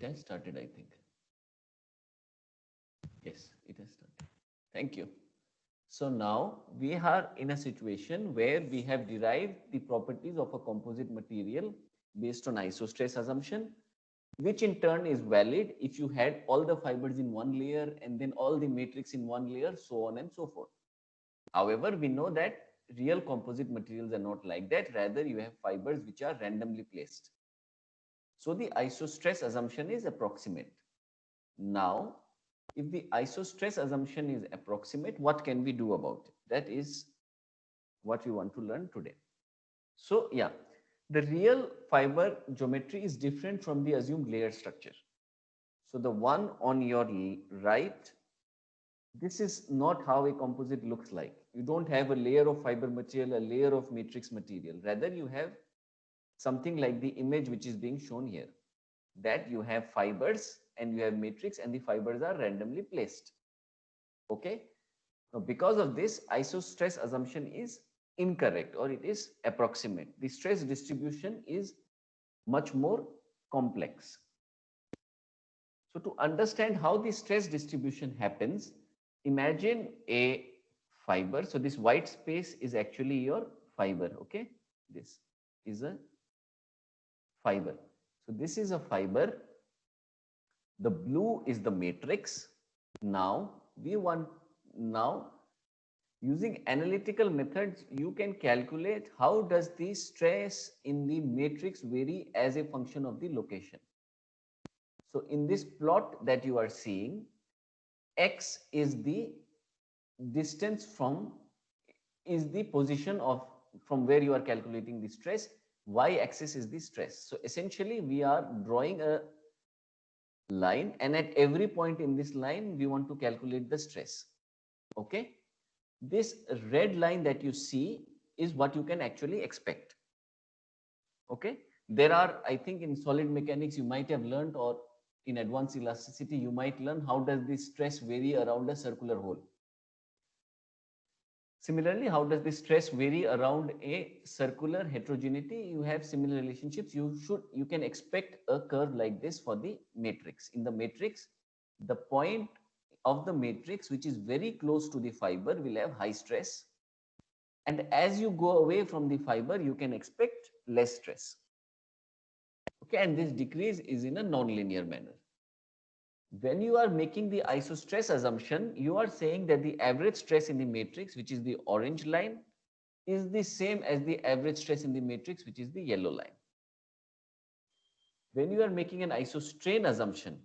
has started, I think. Yes, it has started. Thank you. So now we are in a situation where we have derived the properties of a composite material based on isostress assumption, which in turn is valid if you had all the fibers in one layer and then all the matrix in one layer, so on and so forth. However, we know that real composite materials are not like that. Rather, you have fibers which are randomly placed. So the isostress assumption is approximate. Now, if the isostress assumption is approximate, what can we do about it? That is what we want to learn today. So yeah, the real fiber geometry is different from the assumed layer structure. So the one on your right, this is not how a composite looks like. You don't have a layer of fiber material, a layer of matrix material. Rather, you have something like the image which is being shown here, that you have fibers and you have matrix and the fibers are randomly placed. Okay. Now, because of this, isostress assumption is incorrect or it is approximate. The stress distribution is much more complex. So to understand how the stress distribution happens, imagine a fiber. So this white space is actually your fiber. Okay. This is a fiber. So this is a fiber. The blue is the matrix. Now using analytical methods, you can calculate how does the stress in the matrix vary as a function of the location. So in this plot that you are seeing, x is the distance is the position of from where you are calculating the stress, y axis is the stress. So essentially we are drawing a line and at every point in this line we want to calculate the stress. Okay, this red line that you see is what you can actually expect. Okay, there are, I think in solid mechanics you might have learned, or in advanced elasticity you might learn how does the stress vary around a circular hole. Similarly, how does the stress vary around a circular heterogeneity? You have similar relationships. You can expect a curve like this for the matrix. In the matrix, the point of the matrix which is very close to the fiber will have high stress. And as you go away from the fiber, you can expect less stress. Okay, and this decrease is in a non-linear manner. When you are making the isostress assumption, you are saying that the average stress in the matrix, which is the orange line, is the same as the average stress in the matrix, which is the yellow line. When you are making an isostrain assumption,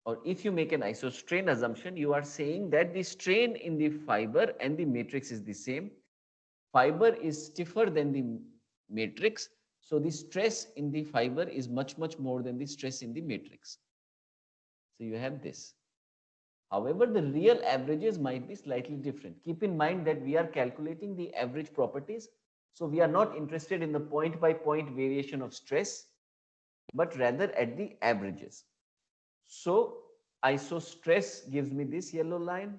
or if you make an isostrain assumption, you are saying that the strain in the fiber and the matrix is the same. Fiber is stiffer than the matrix, so the stress in the fiber is much more than the stress in the matrix. So you have this. However, the real averages might be slightly different. Keep in mind that we are calculating the average properties. So we are not interested in the point by point variation of stress, but rather at the averages. So isostress gives me this yellow line.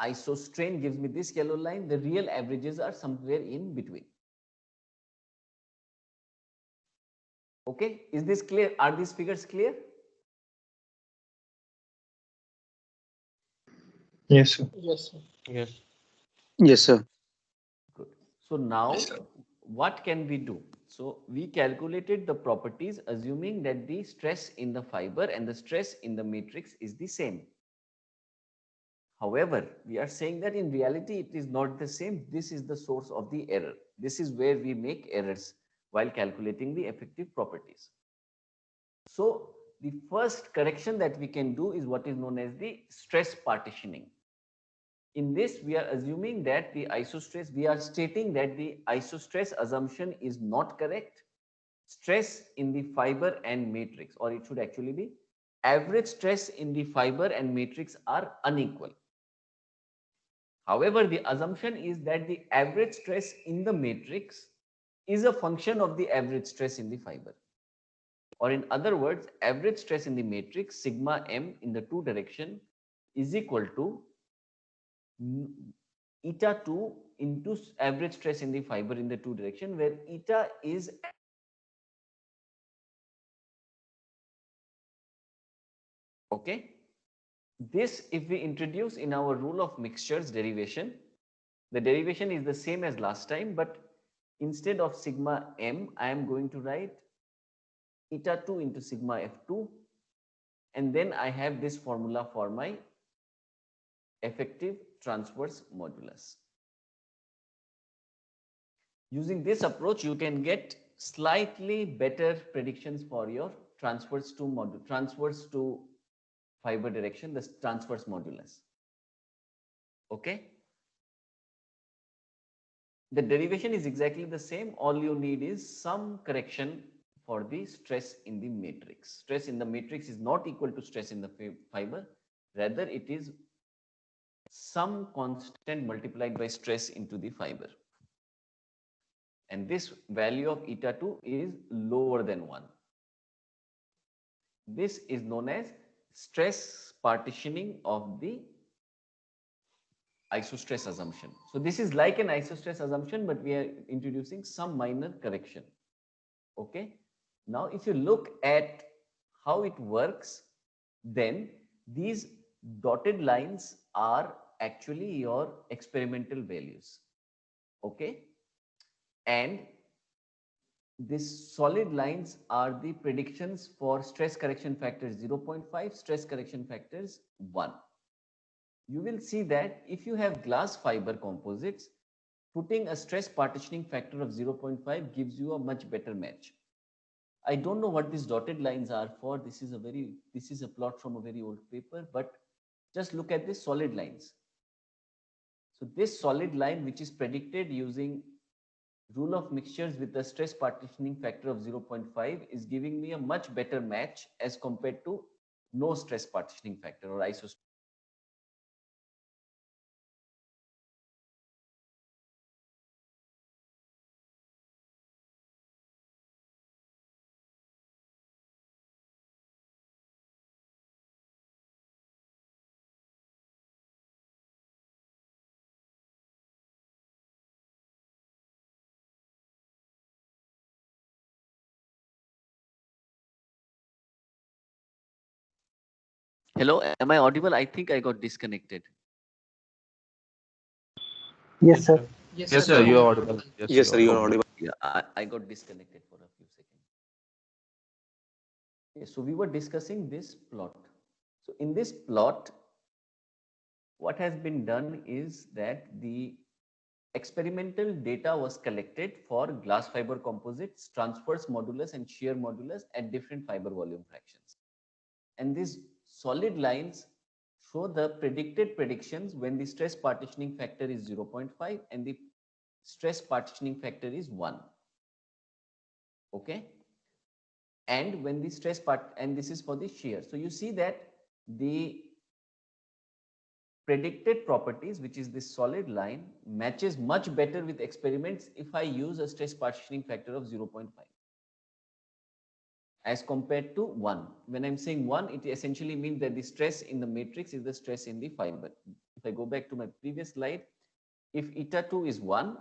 Isostrain gives me this yellow line. The real averages are somewhere in between. Okay, is this clear? Are these figures clear? Yes, sir. Yes, sir. Yes. Yes, sir. Good. So now what can we do? So we calculated the properties assuming that the stress in the fiber and the stress in the matrix is the same. However, we are saying that in reality it is not the same. This is the source of the error. This is where we make errors while calculating the effective properties. So the first correction that we can do is what is known as the stress partitioning. In this, we are assuming that the isostress, we are stating that the isostress assumption is not correct. Stress in the fiber and matrix, or it should actually be average stress in the fiber and matrix are unequal. However, the assumption is that the average stress in the matrix is a function of the average stress in the fiber. Or in other words, average stress in the matrix, sigma m in the two direction, is equal to eta 2 into average stress in the fiber in the two direction, where eta is Okay. This, if we introduce in our rule of mixtures derivation, the derivation is the same as last time, but instead of sigma m, I am going to write eta 2 into sigma f2, and then I have this formula for my effective transverse modulus. Using this approach, you can get slightly better predictions for your transverse to fiber direction, the transverse modulus. Okay. The derivation is exactly the same. All you need is some correction for the stress in the matrix. Stress in the matrix is not equal to stress in the fiber. Rather, it is some constant multiplied by stress into the fiber. And this value of eta 2 is lower than 1. This is known as stress partitioning of the isostress assumption. So this is like an isostress assumption, but we are introducing some minor correction. Okay. Now, if you look at how it works, then these dotted lines are actually your experimental values. Okay. And these solid lines are the predictions for stress correction factors 0.5, stress correction factors 1. You will see that if you have glass fiber composites, putting a stress partitioning factor of 0.5 gives you a much better match. I don't know what these dotted lines are for. This is a plot from a very old paper, but just look at these solid lines. So this solid line, which is predicted using rule of mixtures with the stress partitioning factor of 0.5, is giving me a much better match as compared to no stress partitioning factor or isostress. Hello, am I audible? I think I got disconnected. Yes, sir. Yes, sir, you are audible. Yes, sir, you are audible. Yeah, I got disconnected for a few seconds. Okay, so we were discussing this plot. So in this plot, what has been done is that the experimental data was collected for glass fiber composites, transverse modulus and shear modulus at different fiber volume fractions. And these solid lines show the predicted predictions when the stress partitioning factor is 0.5 and the stress partitioning factor is 1. Okay. And when the stress part, and this is for the shear. So you see that the predicted properties, which is this solid line, matches much better with experiments if I use a stress partitioning factor of 0.5 as compared to 1. When I'm saying 1, it essentially means that the stress in the matrix is the stress in the fiber. If I go back to my previous slide, if eta 2 is 1,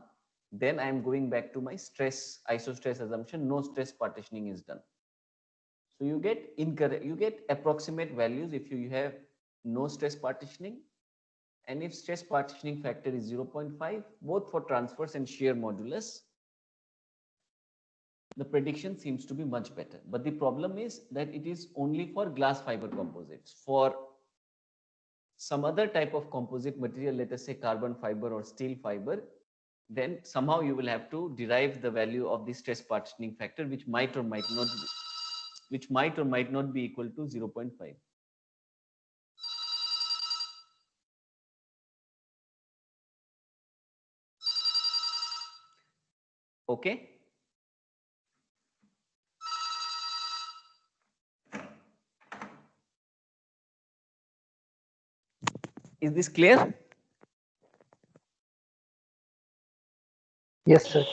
then I'm going back to my stress isostress assumption, no stress partitioning is done. So you get incorrect, you get approximate values if you have no stress partitioning, and if stress partitioning factor is 0.5, both for transverse and shear modulus, the prediction seems to be much better. But the problem is that it is only for glass fiber composites. For some other type of composite material, let us say carbon fiber or steel fiber, then somehow you will have to derive the value of the stress partitioning factor, which might or might not be equal to 0.5. Okay. Is this clear? Yes, sir.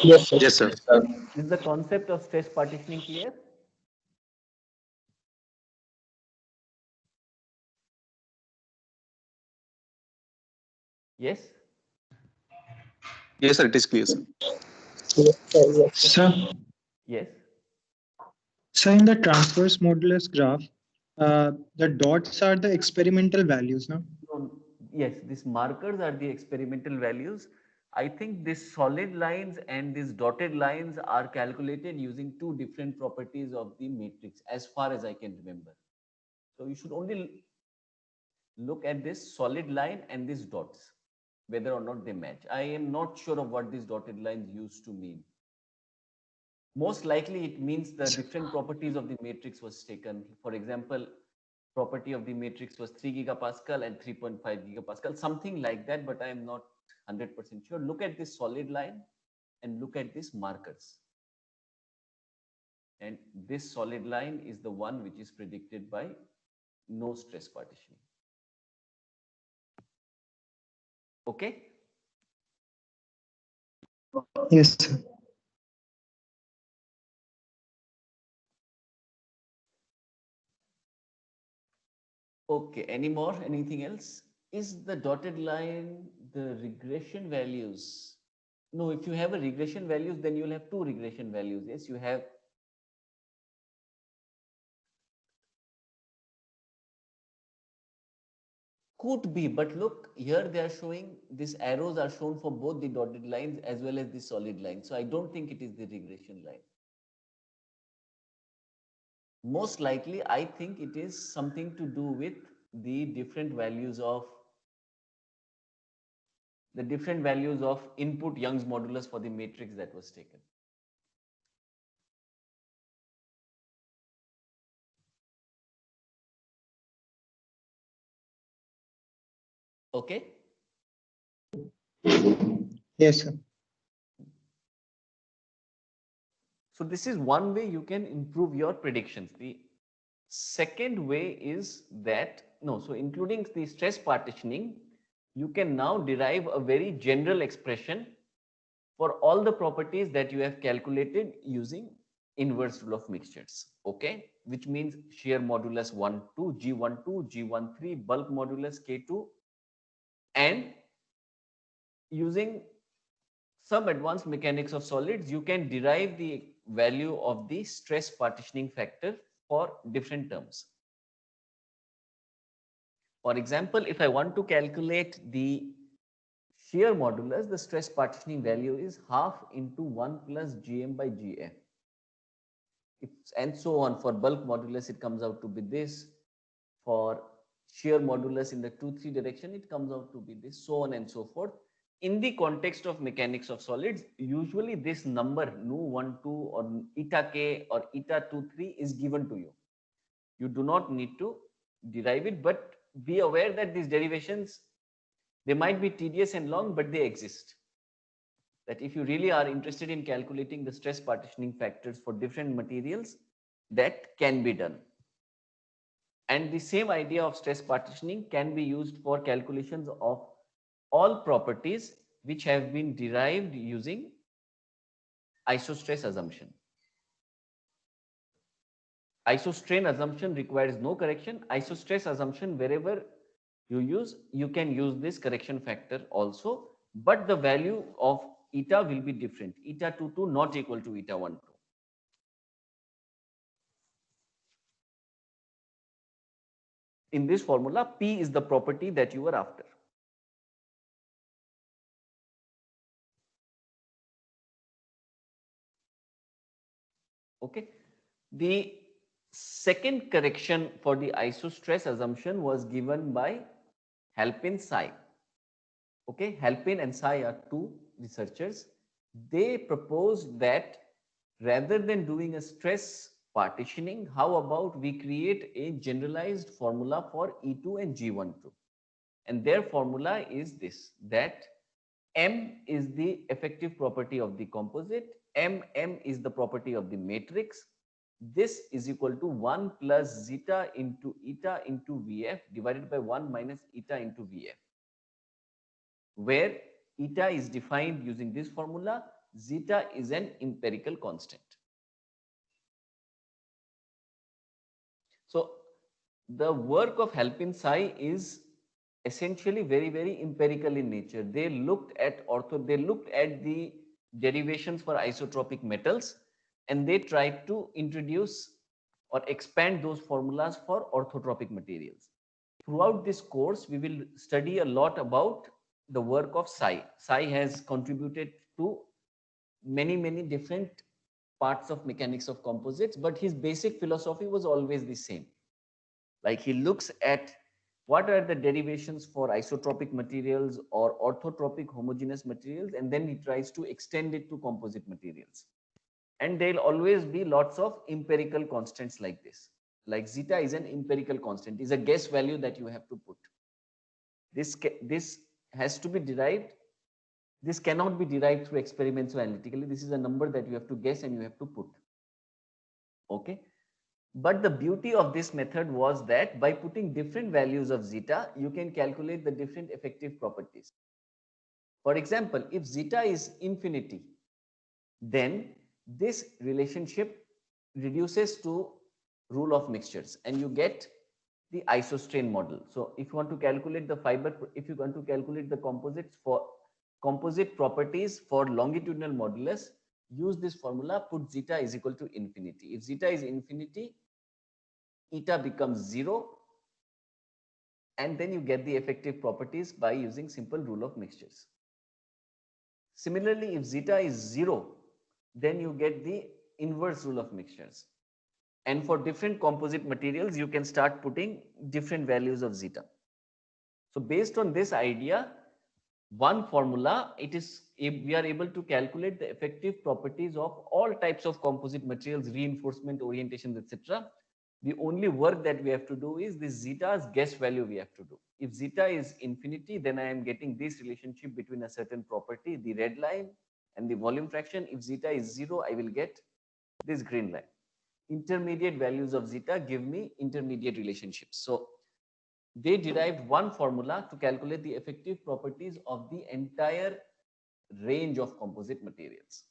Yes, sir. Yes, sir. Is the concept of stress partitioning clear? Yes. Yes, sir. It is clear, sir. Sir, Yes. so in the transverse modulus graph, The dots are the experimental values, no? No, yes, these markers are the experimental values. I think these solid lines and these dotted lines are calculated using two different properties of the matrix, as far as I can remember. So you should only look at this solid line and these dots, whether or not they match. I am not sure of what these dotted lines used to mean. Most likely it means the different properties of the matrix was taken. For example, property of the matrix was 3 gigapascal and 3.5 gigapascal, something like that, but I am not 100% sure. Look at this solid line and look at these markers. And this solid line is the one which is predicted by no stress partitioning. Okay? Yes, sir. Okay, any more? Anything else? Is the dotted line the regression values? No, if you have a regression values, then you'll have two regression values. Yes, you have could be, but look here they are showing these arrows are shown for both the dotted lines as well as the solid line. So I don't think it is the regression line. Most likely, I think it is something to do with the different values of input Young's modulus for the matrix that was taken. Okay. Yes, sir. So this is one way you can improve your predictions. The second way is that, no, so including the stress partitioning, you can now derive a very general expression for all the properties that you have calculated using inverse rule of mixtures, okay? Which means shear modulus 1, 2, G12, G13, bulk modulus K2, and using some advanced mechanics of solids, you can derive the value of the stress partitioning factor for different terms. For example, if I want to calculate the shear modulus, the stress partitioning value is half into 1 plus Gm by Gf. And so on. For bulk modulus, it comes out to be this. For shear modulus in the 2-3 direction, it comes out to be this, so on and so forth. In the context of mechanics of solids, usually this number nu12 or eta k or eta 23 is given to you. You do not need to derive it, but be aware that these derivations, they might be tedious and long, but they exist. That if you really are interested in calculating the stress partitioning factors for different materials, that can be done. And the same idea of stress partitioning can be used for calculations of all properties which have been derived using isostress assumption. Isostrain assumption requires no correction. Isostress assumption, wherever you use, you can use this correction factor also, but the value of eta will be different. Eta 22 not equal to eta 12. In this formula, P is the property that you were after. Okay. The second correction for the isostress assumption was given by Halpin Tsai. Okay, Halpin and Tsai are two researchers. They proposed that rather than doing a stress partitioning, how about we create a generalized formula for E2 and G12? And their formula is this, that M is the effective property of the composite, M is the property of the matrix. This is equal to 1 plus zeta into eta into Vf divided by 1 minus eta into Vf, where eta is defined using this formula, zeta is an empirical constant. So the work of Halpin Tsai is essentially very, very empirical in nature. They looked at the derivations for isotropic metals, and they tried to introduce or expand those formulas for orthotropic materials. Throughout this course, we will study a lot about the work of Sai. Sai has contributed to many different parts of mechanics of composites, but his basic philosophy was always the same. Like he looks at what are the derivations for isotropic materials or orthotropic homogeneous materials, and then he tries to extend it to composite materials. And there'll always be lots of empirical constants like this. Like zeta is an empirical constant, is a guess value that you have to put. This has to be derived. This cannot be derived through experiments or analytically. This is a number that you have to guess and you have to put. Okay. But the beauty of this method was that by putting different values of zeta, you can calculate the different effective properties. For example, if zeta is infinity, then this relationship reduces to rule of mixtures and you get the isostrain model. So if you want to calculate the fiber, if you want to calculate the composites for composite properties for longitudinal modulus, use this formula, put zeta is equal to infinity. If zeta is infinity, eta becomes 0, and then you get the effective properties by using simple rule of mixtures. Similarly, if zeta is 0, then you get the inverse rule of mixtures. And for different composite materials, you can start putting different values of zeta. So based on this idea, one formula, we are able to calculate the effective properties of all types of composite materials, reinforcement, orientations, etc. The only work that we have to do is this zeta's guess value we have to do. If zeta is infinity, then I am getting this relationship between a certain property, the red line, and the volume fraction. If zeta is 0, I will get this green line. Intermediate values of zeta give me intermediate relationships. So they derived one formula to calculate the effective properties of the entire range of composite materials.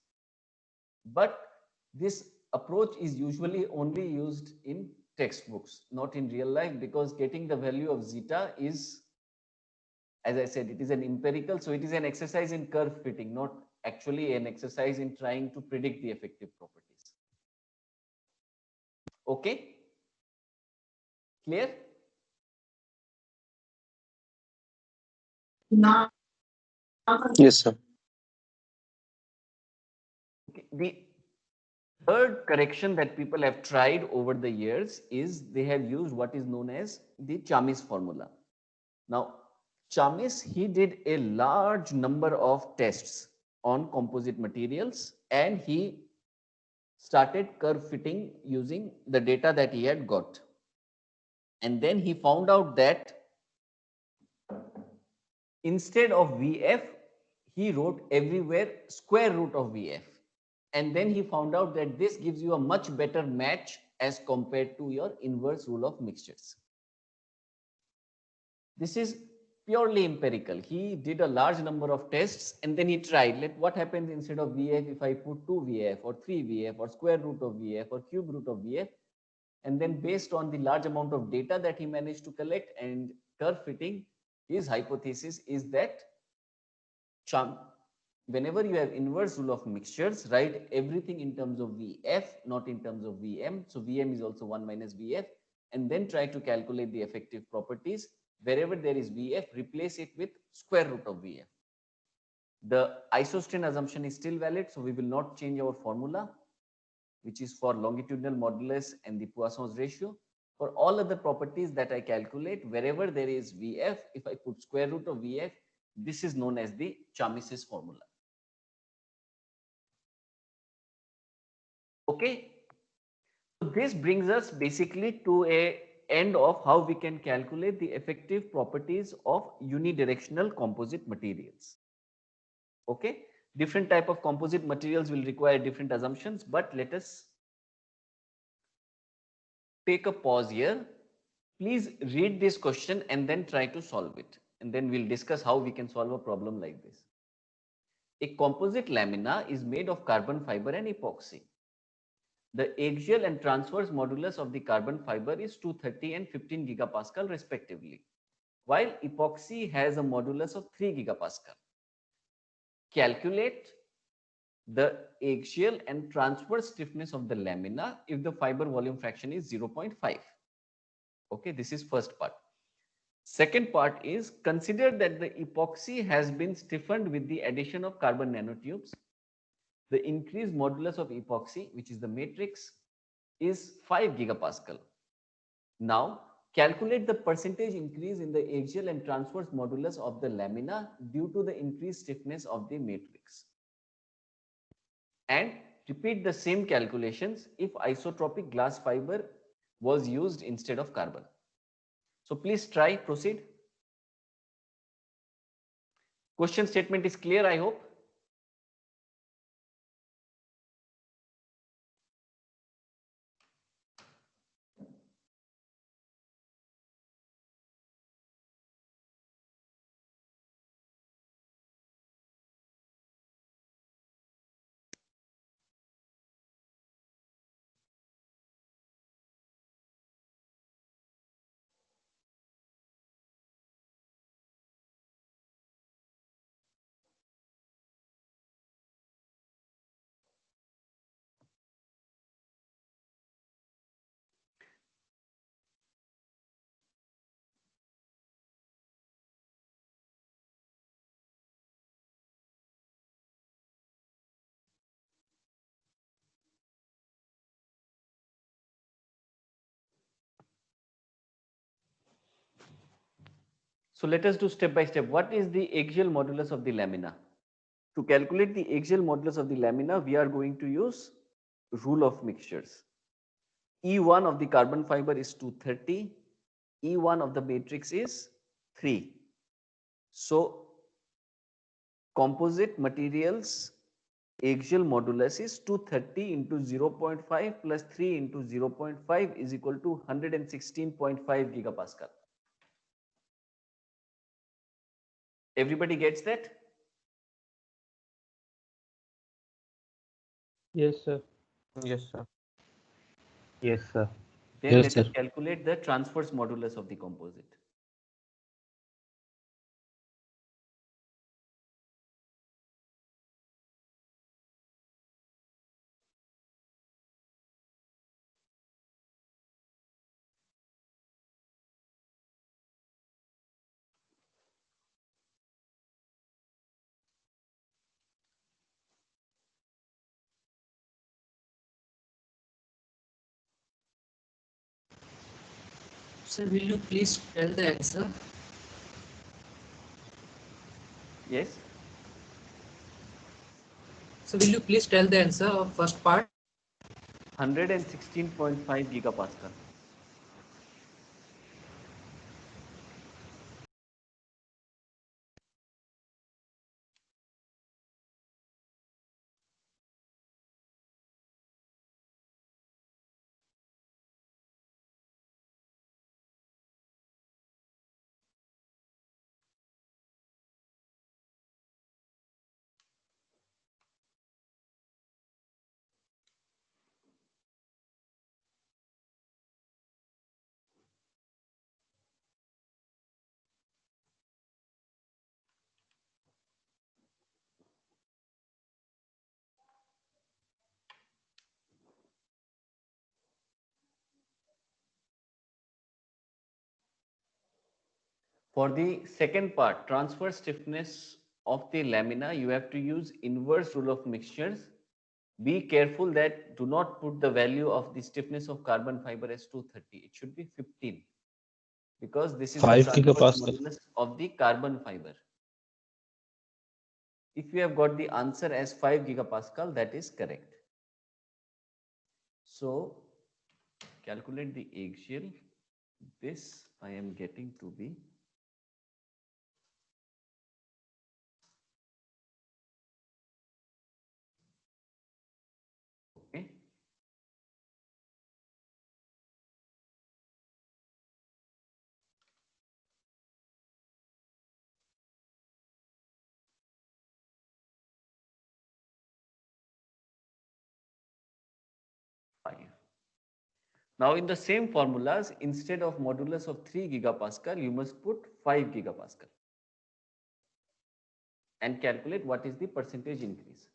But this approach is usually only used in textbooks, not in real life, because getting the value of zeta is, as I said, it is an empirical. So it is an exercise in curve fitting, not actually an exercise in trying to predict the effective properties. Okay? Clear? Yes, sir. Okay. The third correction that people have tried over the years is they have used what is known as the Chamis formula. Now, Chamis, he did a large number of tests on composite materials and he started curve fitting using the data that he had got. And then he found out that instead of VF, he wrote everywhere square root of VF. And then he found out that this gives you a much better match as compared to your inverse rule of mixtures. This is purely empirical. He did a large number of tests and then he tried, what happens instead of VF if I put 2 VF or 3 VF or square root of VF or cube root of VF. And then based on the large amount of data that he managed to collect and curve fitting, his hypothesis is that whenever you have inverse rule of mixtures, write everything in terms of VF, not in terms of VM. So VM is also 1 minus VF, and then try to calculate the effective properties. Wherever there is VF, replace it with square root of VF. The isostrain assumption is still valid, so we will not change our formula, which is for longitudinal modulus and the Poisson's ratio. For all other properties that I calculate, wherever there is VF, if I put square root of VF, this is known as the Chamis's formula. Okay, so this brings us basically to a end of how we can calculate the effective properties of unidirectional composite materials. Okay, different type of composite materials will require different assumptions, but let us take a pause here. Please read this question and then try to solve it, and then we'll discuss how we can solve a problem like this. A composite lamina is made of carbon fiber and epoxy. The axial and transverse modulus of the carbon fiber is 230 and 15 gigapascal respectively, while epoxy has a modulus of 3 gigapascal. Calculate the axial and transverse stiffness of the lamina if the fiber volume fraction is 0.5. Okay, this is first part. Second part is consider that the epoxy has been stiffened with the addition of carbon nanotubes. The increased modulus of epoxy, which is the matrix, is 5 gigapascal. Now, calculate the percentage increase in the axial and transverse modulus of the lamina due to the increased stiffness of the matrix. And repeat the same calculations if isotropic glass fiber was used instead of carbon. So please try, proceed. Question statement is clear, I hope. So let us do step by step. What is the axial modulus of the lamina? To calculate the axial modulus of the lamina, we are going to use rule of mixtures. E1 of the carbon fiber is 230. E1 of the matrix is 3. So composite materials axial modulus is 230 into 0.5 plus 3 into 0.5 is equal to 116.5 gigapascal. Everybody gets that? Yes, sir. Yes, sir. Yes, sir. Then Yes, let sir. us calculate the transverse modulus of the composite. Sir, will you please tell the answer? Yes? So will you please tell the answer of first part? 116.5 gigapascal. For the second part, transverse stiffness of the lamina, you have to use inverse rule of mixtures. Be careful that do not put the value of the stiffness of carbon fiber as 230. It should be 15 because this is the 5 transverse gigapascal. modulus of the carbon fiber. If you have got the answer as 5 gigapascal, that is correct. So calculate the axial. This I am getting to be okay. Five. Now in the same formulas, instead of modulus of 3 gigapascal, you must put 5 gigapascal and calculate what is the percentage increase.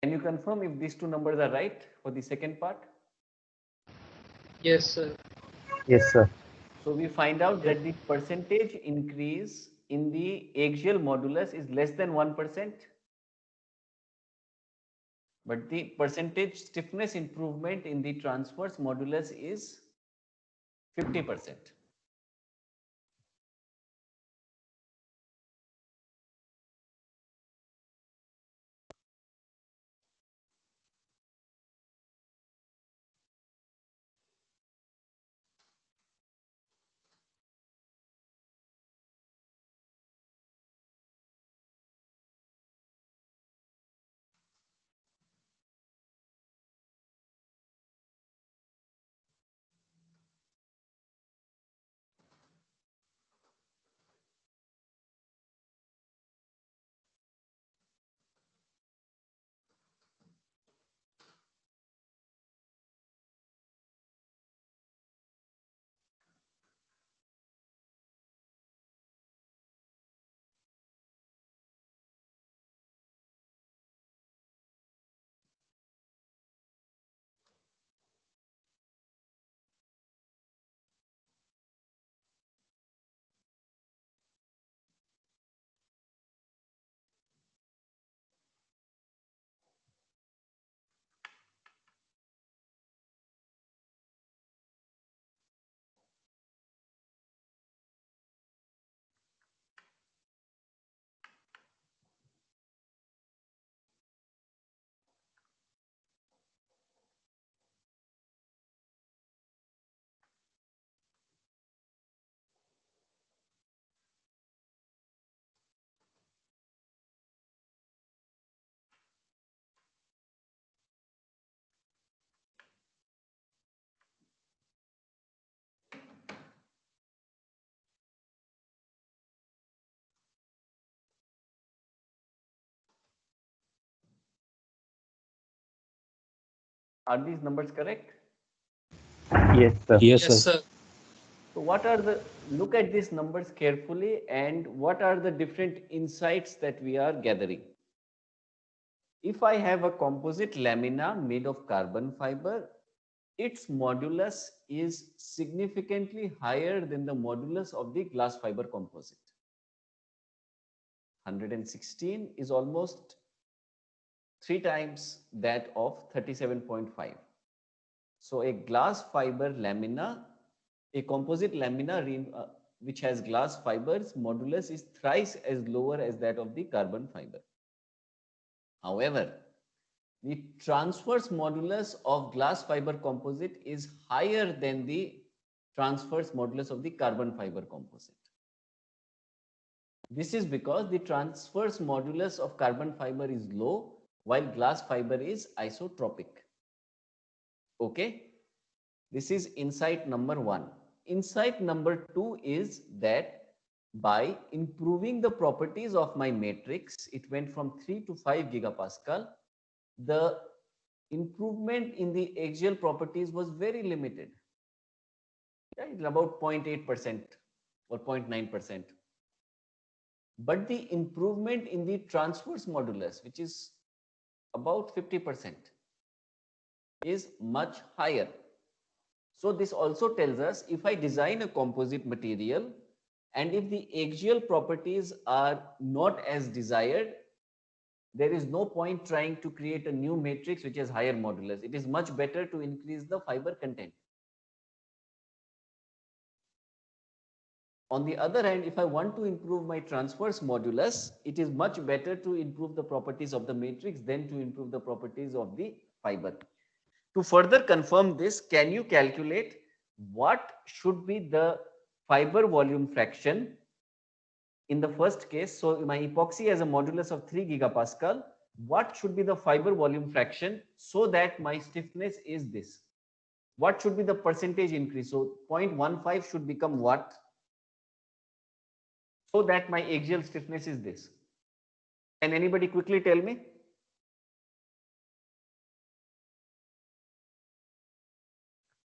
Can you confirm if these two numbers are right for the second part? Yes, sir. Yes, sir. So we find out that the percentage increase in the axial modulus is less than 1%, but the percentage stiffness improvement in the transverse modulus is 50%. Are these numbers correct? Yes, sir. Yes, Yes, sir. sir. So what are the, look at these numbers carefully and what are the different insights that we are gathering. If I have a composite lamina made of carbon fiber, its modulus is significantly higher than the modulus of the glass fiber composite. 116 is almost 3 times that of 37.5. So a glass fiber lamina, a composite lamina which has glass fibers, modulus is thrice as lower as that of the carbon fiber. However, the transverse modulus of glass fiber composite is higher than the transverse modulus of the carbon fiber composite. This is because the transverse modulus of carbon fiber is low while glass fiber is isotropic. Okay, this is insight number 1. Insight number 2 is that by improving the properties of my matrix, it went from 3 to 5 gigapascal. The improvement in the axial properties was very limited, right? About 0.8% or 0.9%. But the improvement in the transverse modulus, which is about 50%, is much higher. So this also tells us if I design a composite material and if the axial properties are not as desired, there is no point trying to create a new matrix which has higher modulus. It is much better to increase the fiber content. On the other hand, if I want to improve my transverse modulus, it is much better to improve the properties of the matrix than to improve the properties of the fiber. To further confirm this, can you calculate what should be the fiber volume fraction in the first case? So my epoxy has a modulus of 3 gigapascal. What should be the fiber volume fraction so that my stiffness is this? What should be the percentage increase? So 0.15 should become what? So that my axial stiffness is this. Can anybody quickly tell me?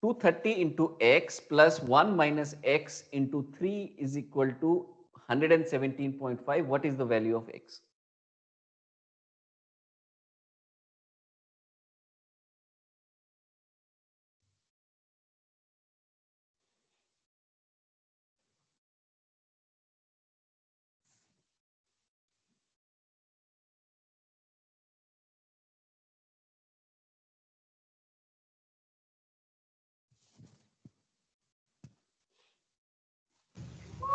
Two 230 into x plus 1 minus x into 3 is equal to 117.5. What is the value of x?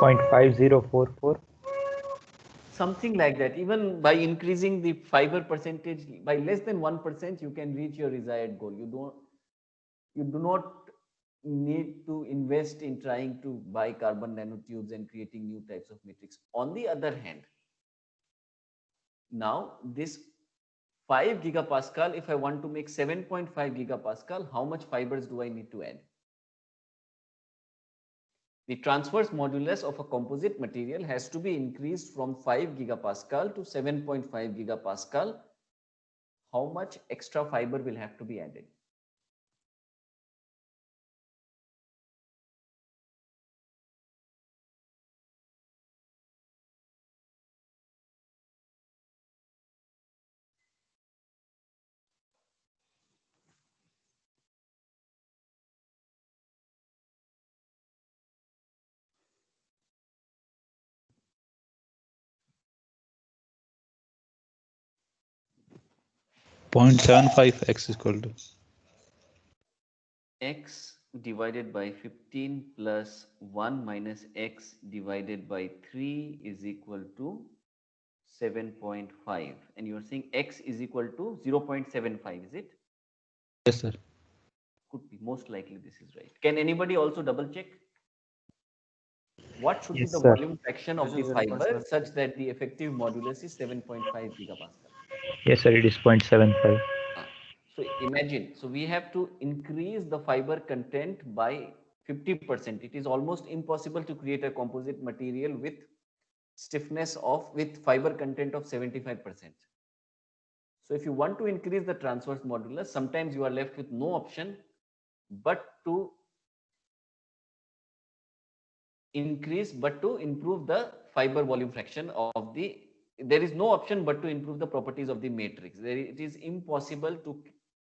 0.5044. Something like that. Even by increasing the fiber percentage by less than 1%, you can reach your desired goal. You do not need to invest in trying to buy carbon nanotubes and creating new types of matrix. On the other hand, now this 5 gigapascal, if I want to make 7.5 gigapascal, how much fibers do I need to add? The transverse modulus of a composite material has to be increased from 5 gigapascal to 7.5 gigapascal. How much extra fiber will have to be added? Point 0.75 x is equal to X divided by 15 plus 1 minus x divided by 3 is equal to 7.5. And you are saying x is equal to 0.75, is it? yes sir. Could be. Most likely this is right. Can anybody also double check? What should be Yes, the sir. volume fraction of the fiber such that the effective modulus is 7.5 gigapascal? Yes, sir. It is 0.75. So imagine, so we have to increase the fiber content by 50%. It is almost impossible to create a composite material with stiffness with fiber content of 75%. So if you want to increase the transverse modulus, sometimes you are left with no option but to improve the fiber volume fraction of there is no option but to improve the properties of the matrix. It is impossible to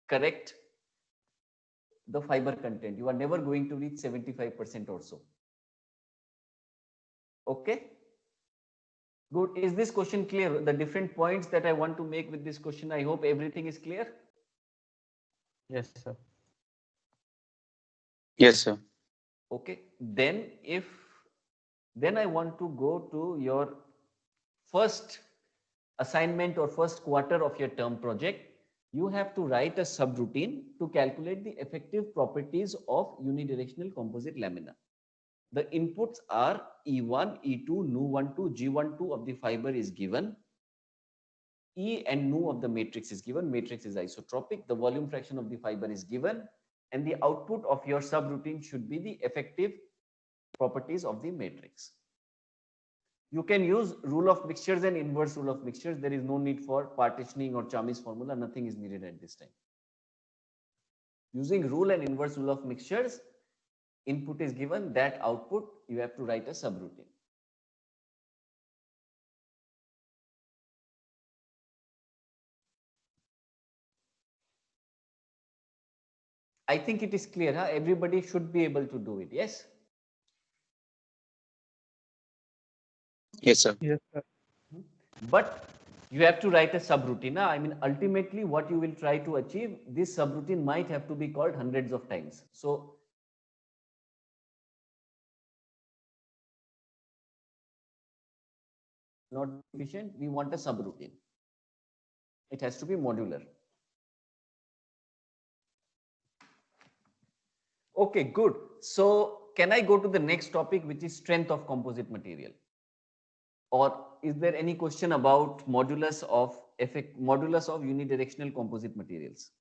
correct the fiber content. You are never going to reach 75% or so. Okay. Good. Is this question clear? The different points that I want to make with this question, I hope everything is clear. Yes, sir. Yes, sir. Okay. Then I want to go to your first assignment or first quarter of your term project. You have to write a subroutine to calculate the effective properties of unidirectional composite lamina. The inputs are E1, E2, Nu12, G12 of the fiber is given. E and Nu of the matrix is given. Matrix is isotropic. The volume fraction of the fiber is given. And the output of your subroutine should be the effective properties of the matrix. You can use rule of mixtures and inverse rule of mixtures. There is no need for partitioning or Chami's formula. Nothing is needed at this time. Using rule and inverse rule of mixtures, input is given, that output, you have to write a subroutine. I think it is clear, huh? Everybody should be able to do it, yes? Yes, sir. Yes, sir. But you have to write a subroutine. Huh? I mean, ultimately, what you will try to achieve, this subroutine might have to be called hundreds of times. So, not efficient, we want a subroutine. It has to be modular. Okay, good. So can I go to the next topic, which is strength of composite material? Or is there any question about modulus of unidirectional composite materials?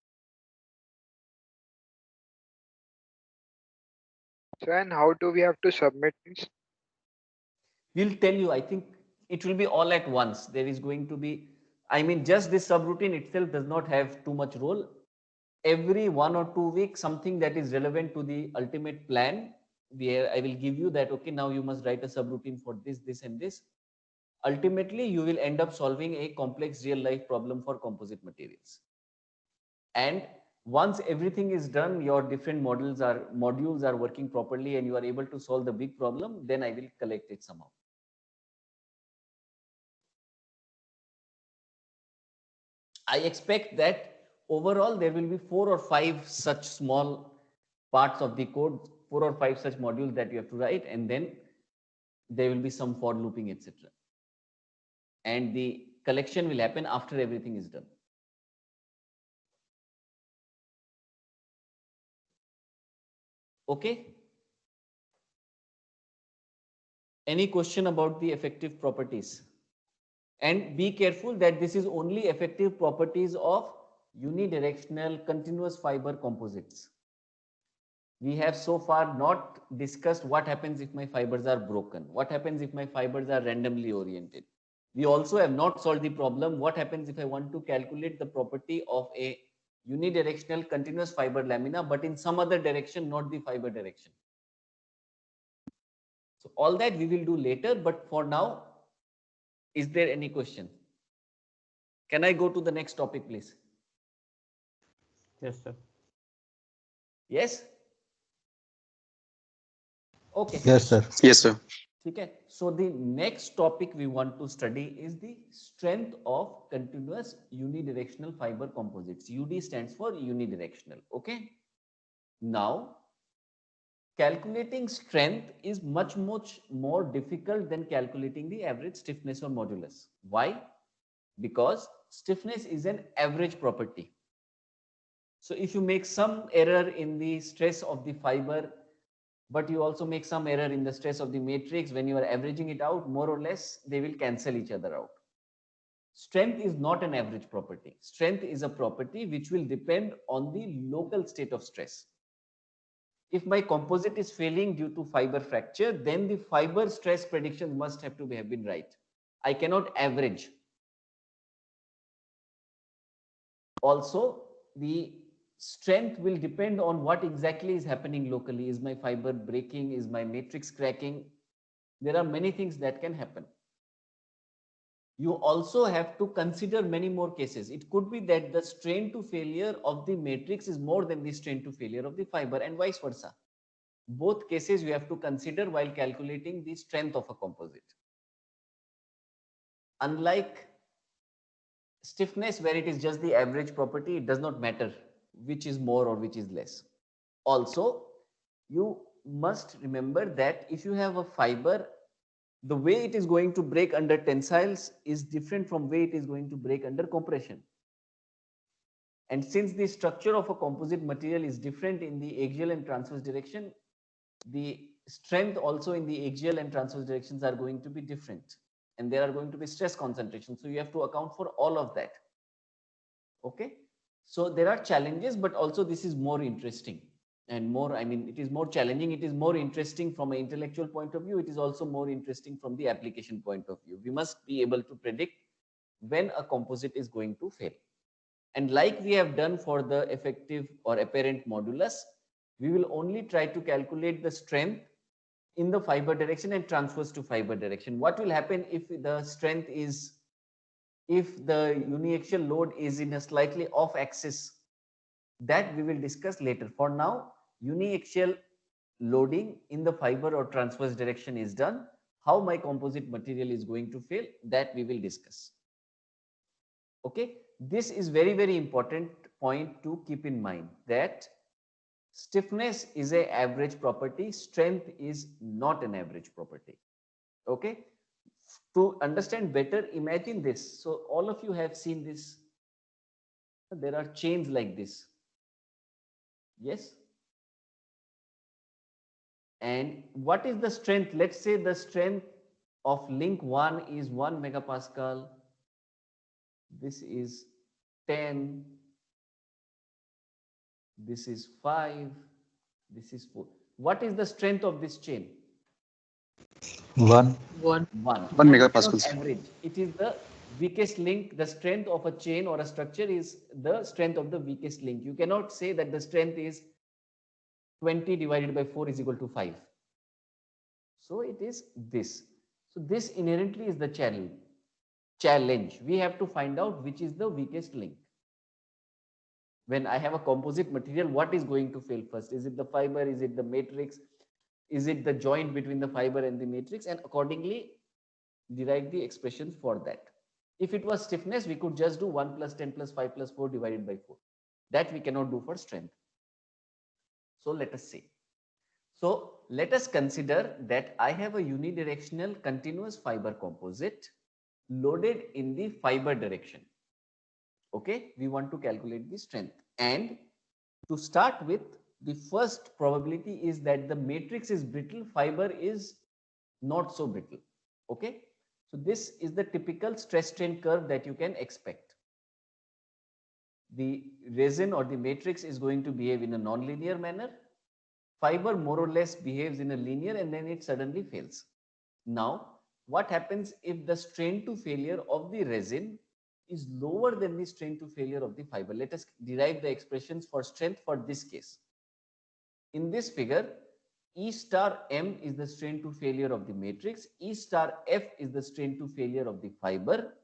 So, and how do we have to submit this? We'll tell you. I think it will be all at once. There is going to be, I mean, just this subroutine itself does not have too much role. Every 1 or 2 weeks, something that is relevant to the ultimate plan, where I will give you that, okay, now you must write a subroutine for this, this, and this. Ultimately, you will end up solving a complex real life problem for composite materials. And once everything is done, your different modules are working properly and you are able to solve the big problem, then I will collect it somehow. I expect that overall there will be 4 or 5 such small parts of the code, 4 or 5 such modules that you have to write, and then there will be some for looping, etc. And the collection will happen after everything is done. Okay. Any question about the effective properties? And be careful that this is only effective properties of unidirectional continuous fiber composites. We have so far not discussed what happens if my fibers are broken, what happens if my fibers are randomly oriented. We also have not solved the problem, what happens if I want to calculate the property of a unidirectional continuous fiber lamina, but in some other direction, not the fiber direction. So all that we will do later, but for now, is there any question? Can I go to the next topic, please? Yes, sir. Yes? Okay. Yes, sir. Yes, sir. Okay. So the next topic we want to study is the strength of continuous unidirectional fiber composites. UD stands for unidirectional. Okay. Now, calculating strength is much more difficult than calculating the average stiffness or modulus. Why? Because stiffness is an average property. So if you make some error in the stress of the fiber, but you also make some error in the stress of the matrix, when you are averaging it out, more or less, they will cancel each other out. Strength is not an average property. Strength is a property which will depend on the local state of stress. If my composite is failing due to fiber fracture, then the fiber stress predictions must have been right. I cannot average. Also, the strength will depend on what exactly is happening locally. Is my fiber breaking? Is my matrix cracking? There are many things that can happen. You also have to consider many more cases. It could be that the strain to failure of the matrix is more than the strain to failure of the fiber, and vice versa. Both cases you have to consider while calculating the strength of a composite. Unlike stiffness, where it is just the average property, it does not matter which is more or which is less. Also, you must remember that if you have a fiber, the way it is going to break under tensiles is different from way it is going to break under compression. And since the structure of a composite material is different in the axial and transverse direction, the strength also in the axial and transverse directions are going to be different. And there are going to be stress concentrations. So you have to account for all of that. Okay. So there are challenges, but also this is more interesting and more, I mean, it is more challenging. It is more interesting from an intellectual point of view. It is also more interesting from the application point of view. We must be able to predict when a composite is going to fail. And like we have done for the effective or apparent modulus, we will only try to calculate the strength in the fiber direction and transverse to fiber direction. What will happen if the strength is, if the uniaxial load is in a slightly off axis? That we will discuss later. For now, uniaxial loading in the fiber or transverse direction is done. How my composite material is going to fail, that we will discuss. Okay, this is very important point to keep in mind, that stiffness is an average property, strength is not an average property. Okay, to understand better, imagine this. So all of you have seen this. There are chains like this. Yes. And what is the strength? Let's say the strength of link 1 is 1 megapascal. This is 10. This is 5. This is 4. What is the strength of this chain? 1. 1 megapascal. Average. It is the weakest link. The strength of a chain or a structure is the strength of the weakest link. You cannot say that the strength is 20 divided by 4 is equal to 5. So it is this. So this inherently is the challenge. We have to find out which is the weakest link. When I have a composite material, what is going to fail first? Is it the fiber? Is it the matrix? Is it the joint between the fiber and the matrix? And accordingly, derive the expressions for that. If it was stiffness, we could just do 1 plus 10 plus 5 plus 4 divided by 4. That we cannot do for strength. So let us see. So let us consider that I have a unidirectional continuous fiber composite loaded in the fiber direction. Okay, we want to calculate the strength. And to start with, the first probability is that the matrix is brittle, fiber is not so brittle. Okay, so this is the typical stress strain curve that you can expect. The resin or the matrix is going to behave in a non-linear manner. Fiber more or less behaves in a linear, and then it suddenly fails. Now, what happens if the strain to failure of the resin is lower than the strain to failure of the fiber? Let us derive the expressions for strength for this case. In this figure, E star M is the strain to failure of the matrix, E star F is the strain to failure of the fiber,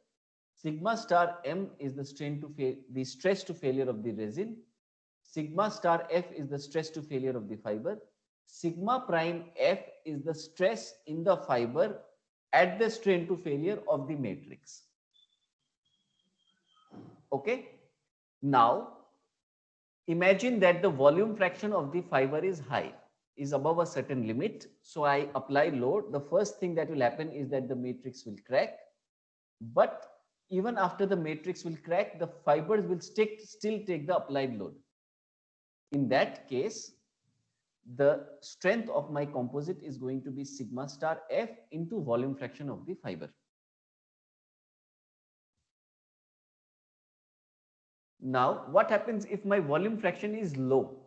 sigma star M is the stress to failure of the resin, sigma star F is the stress to failure of the fiber, sigma prime F is the stress in the fiber at the strain to failure of the matrix. Okay. Now, imagine that the volume fraction of the fiber is high, is above a certain limit. So I apply load. The first thing that will happen is that the matrix will crack. But even after the matrix will crack, the fibers will still take the applied load. In that case, the strength of my composite is going to be sigma star F into volume fraction of the fiber. Now, what happens if my volume fraction is low?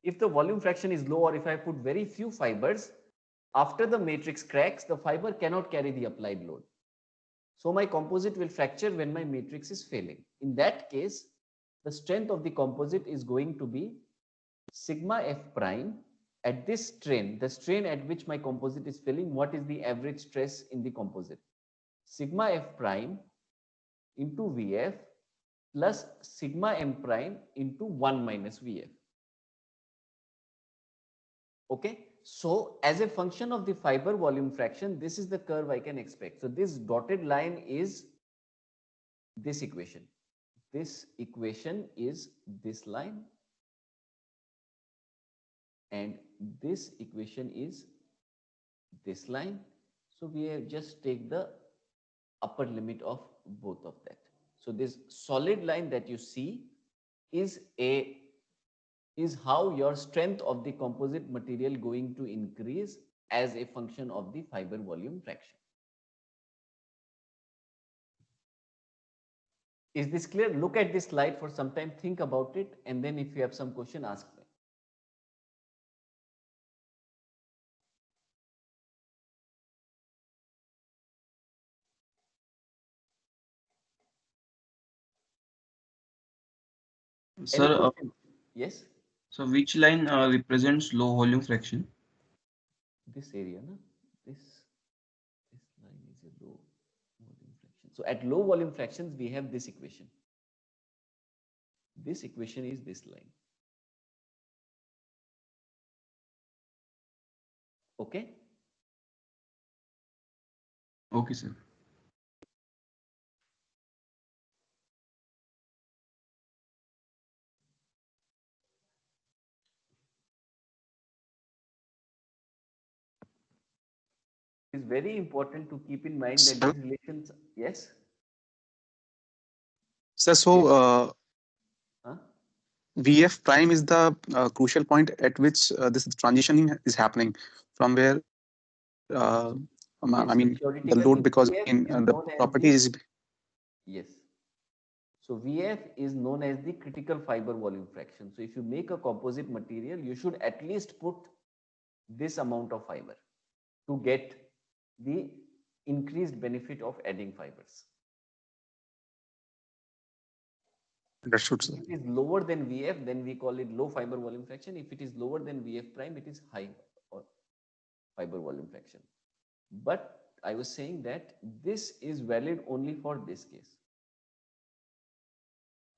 If the volume fraction is low, or if I put very few fibers, after the matrix cracks, the fiber cannot carry the applied load. So my composite will fracture when my matrix is failing. In that case, the strength of the composite is going to be sigma F prime at this strain, the strain at which my composite is failing. What is the average stress in the composite? Sigma F prime into Vf plus sigma M prime into 1 minus Vf. Okay, so as a function of the fiber volume fraction, this is the curve I can expect. So this dotted line is this equation. This equation is this line, and this equation is this line. So we have just take the upper limit of both of that. So this solid line that you see is how your strength of the composite material going to increase as a function of the fiber volume fraction. Is this clear? Look at this slide for some time, think about it, and then if you have some question, ask me. Sir, Yes? so which line represents low volume fraction? This area, no? This line is a low volume fraction. So at low volume fractions, we have this equation. This equation is this line. Okay? Okay, sir. It is very important to keep in mind that Sir? these relations, yes? Sir, so Huh? Vf prime is the crucial point at which this transitioning is happening from where I Yes, mean the theoretically, load, because VF in is the known as property the, is yes. So VF is known as the critical fiber volume fraction. So if you make a composite material, you should at least put this amount of fiber to get the increased benefit of adding fibers. understood, If sir. it is lower than VF, then we call it low fiber volume fraction. If it is lower than VF prime, it is high or fiber volume fraction. But I was saying that this is valid only for this case.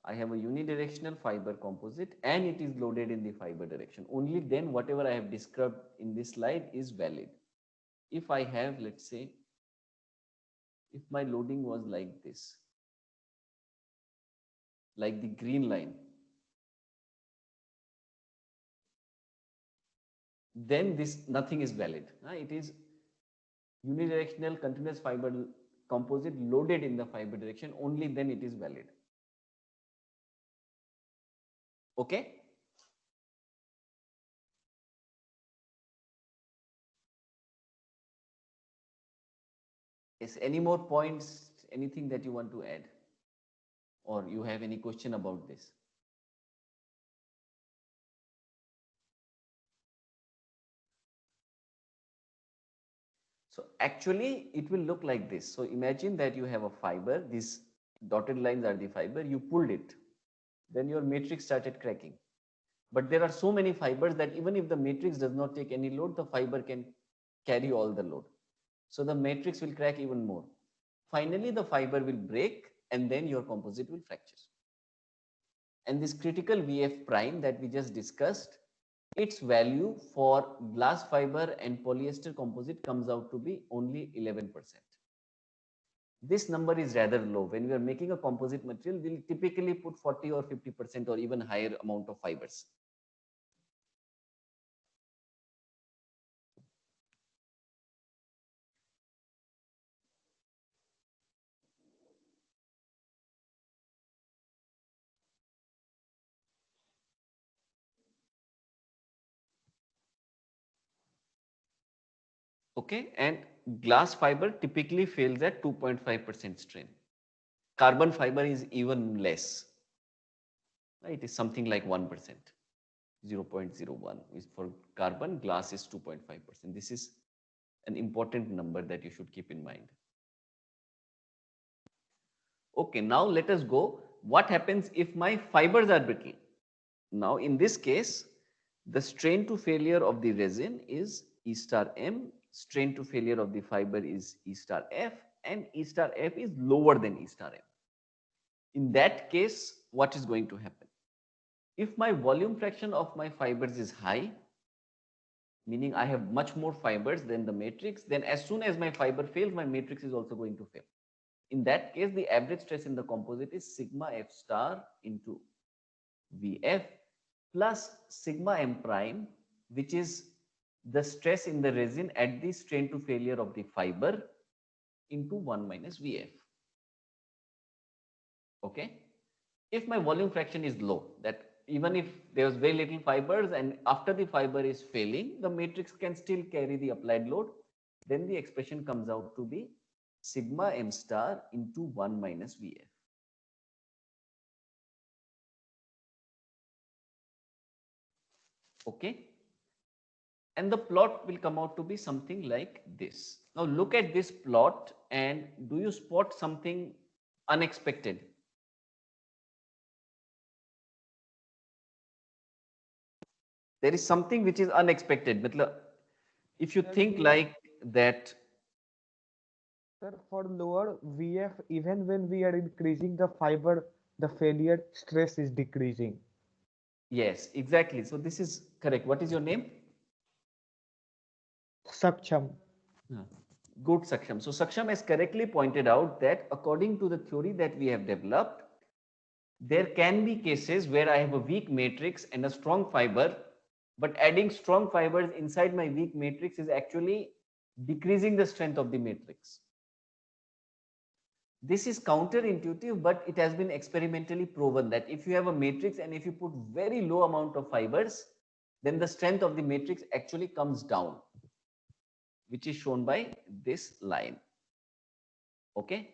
I have a unidirectional fiber composite and it is loaded in the fiber direction. Only then whatever I have described in this slide is valid. If I have, let's say, if my loading was like this, like the green line, then this nothing is valid. It is unidirectional continuous fiber composite loaded in the fiber direction, only then it is valid. Okay. Yes, any more points, anything that you want to add, or you have any question about this? So actually it will look like this. So imagine that you have a fiber, these dotted lines are the fiber, you pulled it, then your matrix started cracking. But there are so many fibers that even if the matrix does not take any load, the fiber can carry all the load. So the matrix will crack even more. Finally, the fiber will break and then your composite will fracture. And this critical VF prime that we just discussed, its value for glass fiber and polyester composite comes out to be only 11%. This number is rather low. When we are making a composite material, we'll typically put 40 or 50% or even higher amount of fibers. Okay, and glass fiber typically fails at 2.5% strain. Carbon fiber is even less. It is something like 1%, 0.01 is for carbon, glass is 2.5%. This is an important number that you should keep in mind. Okay, now let us go. What happens if my fibers are brittle? Now in this case, the strain to failure of the resin is E star M, strain to failure of the fiber is E star F, and E star F is lower than E star M. In that case, what is going to happen? If my volume fraction of my fibers is high, meaning I have much more fibers than the matrix, then as soon as my fiber fails, my matrix is also going to fail. In that case, the average stress in the composite is sigma F star into Vf plus sigma M prime, which is the stress in the resin at the strain to failure of the fiber into 1 minus Vf. Okay. If my volume fraction is low, that even if there was very little fibers and after the fiber is failing, the matrix can still carry the applied load, then the expression comes out to be sigma M star into 1 minus Vf. Okay. And the plot will come out to be something like this. Now look at this plot and do you spot something unexpected? There is something which is unexpected. If you think like that. Sir, for lower VF, even when we are increasing the fiber, the failure stress is decreasing. Yes, exactly. So this is correct. What is your name? Saksham. Good, Saksham. So Saksham has correctly pointed out that according to the theory that we have developed, there can be cases where I have a weak matrix and a strong fiber, but adding strong fibers inside my weak matrix is actually decreasing the strength of the matrix. This is counterintuitive, but it has been experimentally proven that if you have a matrix and if you put very low amount of fibers, then the strength of the matrix actually comes down, which is shown by this line. Okay.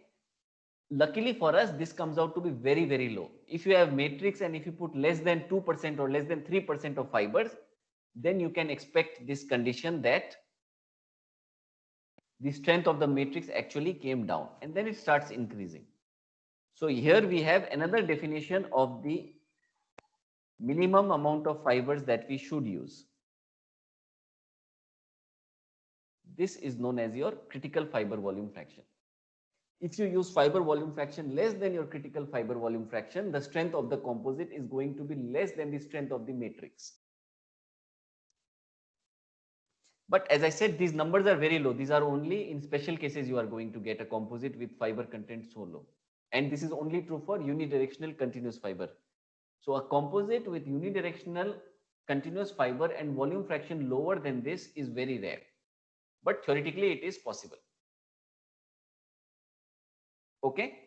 Luckily for us, this comes out to be very, very low. If you have matrix and if you put less than 2% or less than 3% of fibers, then you can expect this condition that the strength of the matrix actually came down and then it starts increasing. So here we have another definition of the minimum amount of fibers that we should use. This is known as your critical fiber volume fraction. If you use fiber volume fraction less than your critical fiber volume fraction, the strength of the composite is going to be less than the strength of the matrix. But as I said, these numbers are very low. These are only in special cases you are going to get a composite with fiber content so low. And this is only true for unidirectional continuous fiber. So a composite with unidirectional continuous fiber and volume fraction lower than this is very rare, but theoretically it is possible. Okay.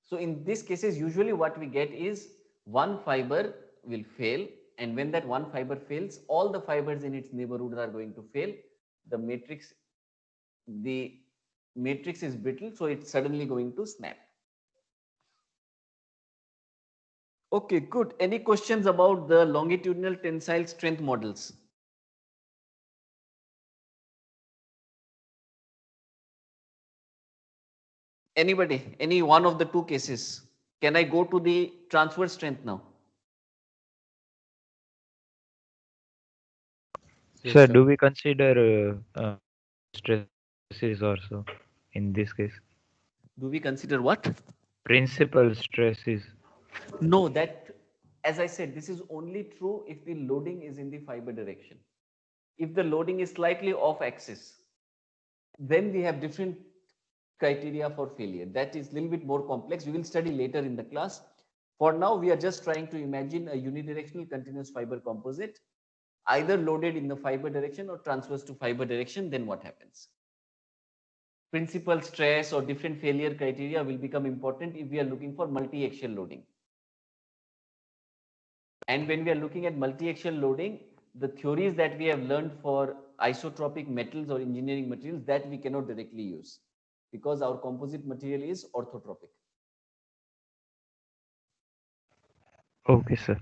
So in these cases, usually what we get is one fiber will fail, and when that one fiber fails, all the fibers in its neighborhood are going to fail. The matrix is brittle, so it's suddenly going to snap. Okay, good. Any questions about the longitudinal tensile strength models? Anybody? Any one of the two cases? Can I go to the transverse strength now? Yes, Sir, sir. do we consider stresses also in this case? Do we consider what? Principal stresses. No, that, as I said, this is only true if the loading is in the fiber direction. If the loading is slightly off axis, then we have different criteria for failure. That is a little bit more complex. We will study later in the class. For now, we are just trying to imagine a unidirectional continuous fiber composite, either loaded in the fiber direction or transverse to fiber direction. Then what happens? Principal stress or different failure criteria will become important if we are looking for multi-axial loading. And when we are looking at multi-axial loading, the theories that we have learned for isotropic metals or engineering materials, that we cannot directly use because our composite material is orthotropic. Okay, sir.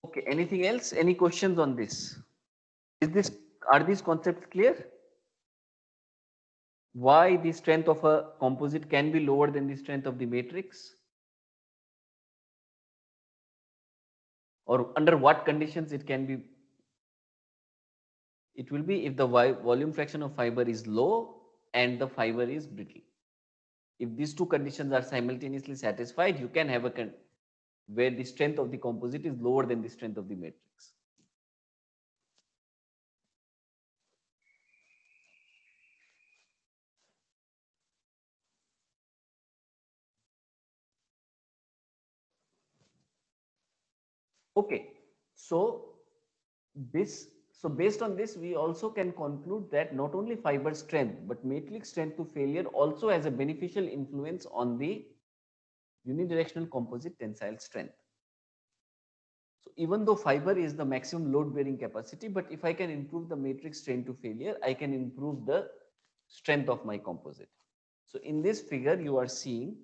Okay, anything else? Any questions on this? Are these concepts clear? Why the strength of a composite can be lower than the strength of the matrix? Or under what conditions it can be? It will be if the volume fraction of fiber is low and the fiber is brittle. If these two conditions are simultaneously satisfied, you can have a where the strength of the composite is lower than the strength of the matrix. Okay, so based on this, we also can conclude that not only fiber strength, but matrix strength to failure also has a beneficial influence on the unidirectional composite tensile strength. So even though fiber is the maximum load bearing capacity, but if I can improve the matrix strength to failure, I can improve the strength of my composite. So in this figure, you are seeing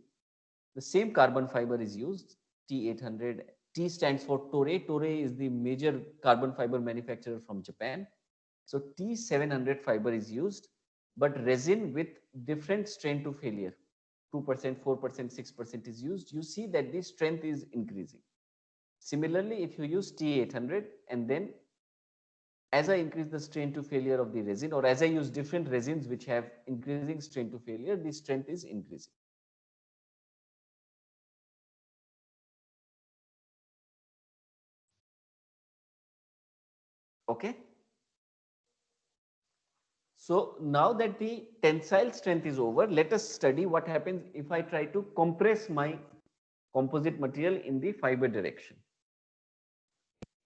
the same carbon fiber is used, T800. T stands for Toray. Toray is the major carbon fiber manufacturer from Japan. So T700 fiber is used, but resin with different strength to failure, 2%, 4%, 6% is used. You see that the strength is increasing. Similarly, if you use T800 and then as I increase the strain to failure of the resin, or as I use different resins which have increasing strain to failure, the strength is increasing. Okay. So now that the tensile strength is over, let us study what happens if I try to compress my composite material in the fiber direction.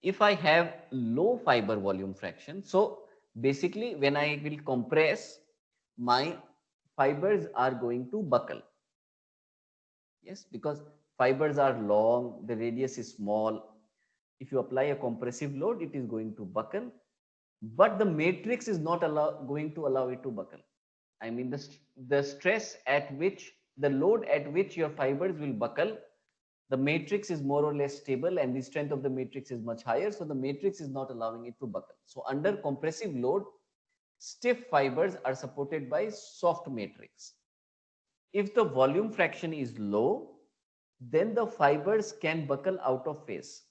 If I have low fiber volume fraction, so basically when I will compress, my fibers are going to buckle. Yes, because fibers are long, the radius is small. If you apply a compressive load, it is going to buckle, but the matrix is not going to allow it to buckle. I mean, the stress at which, the load at which your fibers will buckle, the matrix is more or less stable and the strength of the matrix is much higher. So the matrix is not allowing it to buckle. So under compressive load, stiff fibers are supported by soft matrix. If the volume fraction is low, then the fibers can buckle out of phase.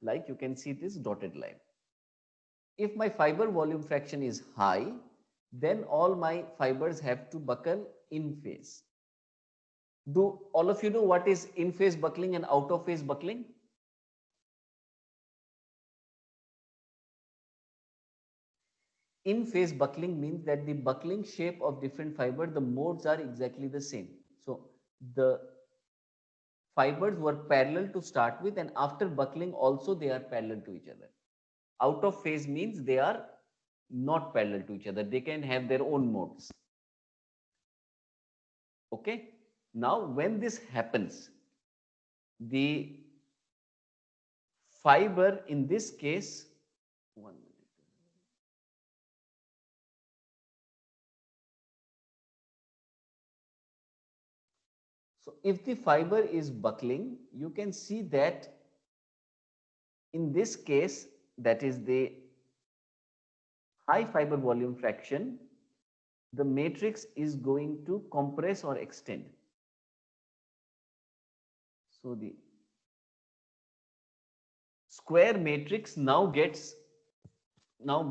Like you can see this dotted line. If my fiber volume fraction is high, then all my fibers have to buckle in phase. Do all of you know what is in phase buckling and out of phase buckling? in phase buckling means that the buckling shape of different fiber, the modes are exactly the same. So the fibers were parallel to start with, and after buckling also they are parallel to each other. Out of phase means they are not parallel to each other. They can have their own modes. Okay. Now, when this happens, the fiber in this case, 1 minute. So if the fiber is buckling, you can see that in this case, that is the high fiber volume fraction, the matrix is going to compress or extend. So the square matrix now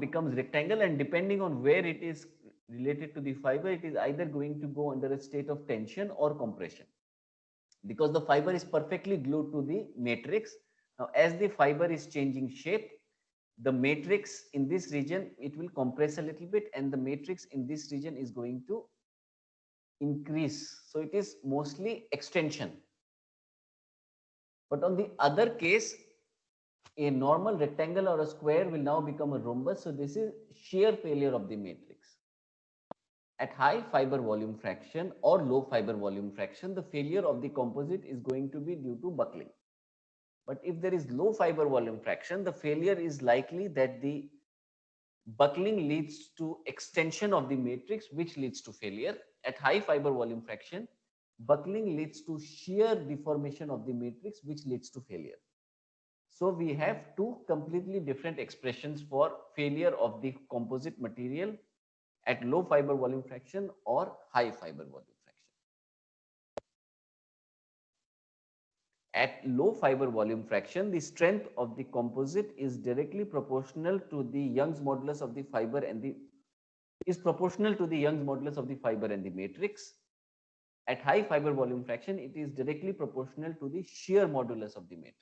becomes rectangle, and depending on where it is related to the fiber, it is either going to go under a state of tension or compression, because the fiber is perfectly glued to the matrix. Now, as the fiber is changing shape, the matrix in this region, it will compress a little bit, and the matrix in this region is going to increase. So it is mostly extension. But on the other case, a normal rectangle or a square will now become a rhombus. So this is shear failure of the matrix. At high fiber volume fraction or low fiber volume fraction, the failure of the composite is going to be due to buckling. But if there is low fiber volume fraction, the failure is likely that the buckling leads to extension of the matrix, which leads to failure. At high fiber volume fraction, buckling leads to shear deformation of the matrix, which leads to failure. So we have two completely different expressions for failure of the composite material at low fiber volume fraction or high fiber volume fraction. At low fiber volume fraction, the strength of the composite is directly proportional to the Young's modulus of the fiber and the matrix. At high fiber volume fraction, it is directly proportional to the shear modulus of the matrix.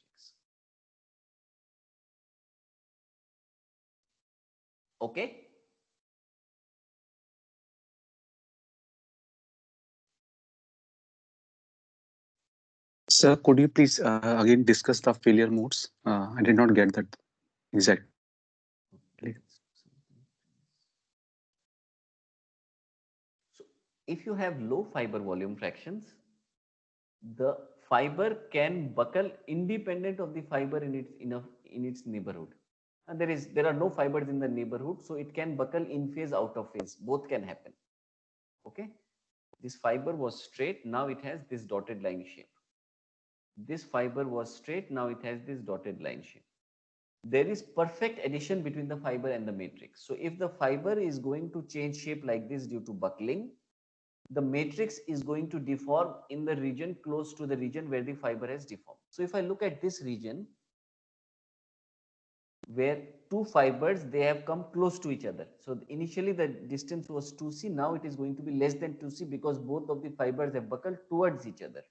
Okay. Sir, could you please again discuss the failure modes? I did not get that exactly. So if you have low fiber volume fractions, the fiber can buckle independent of the fiber in its neighborhood. And there are no fibers in the neighborhood, so it can buckle in phase, out of phase. Both can happen. Okay. This fiber was straight, now it has this dotted line shape. This fiber was straight, now it has this dotted line shape. There is perfect adhesion between the fiber and the matrix. So if the fiber is going to change shape like this due to buckling, the matrix is going to deform in the region close to the region where the fiber has deformed. So if I look at this region where two fibers, they have come close to each other. So initially the distance was 2c, now it is going to be less than 2c because both of the fibers have buckled towards each other.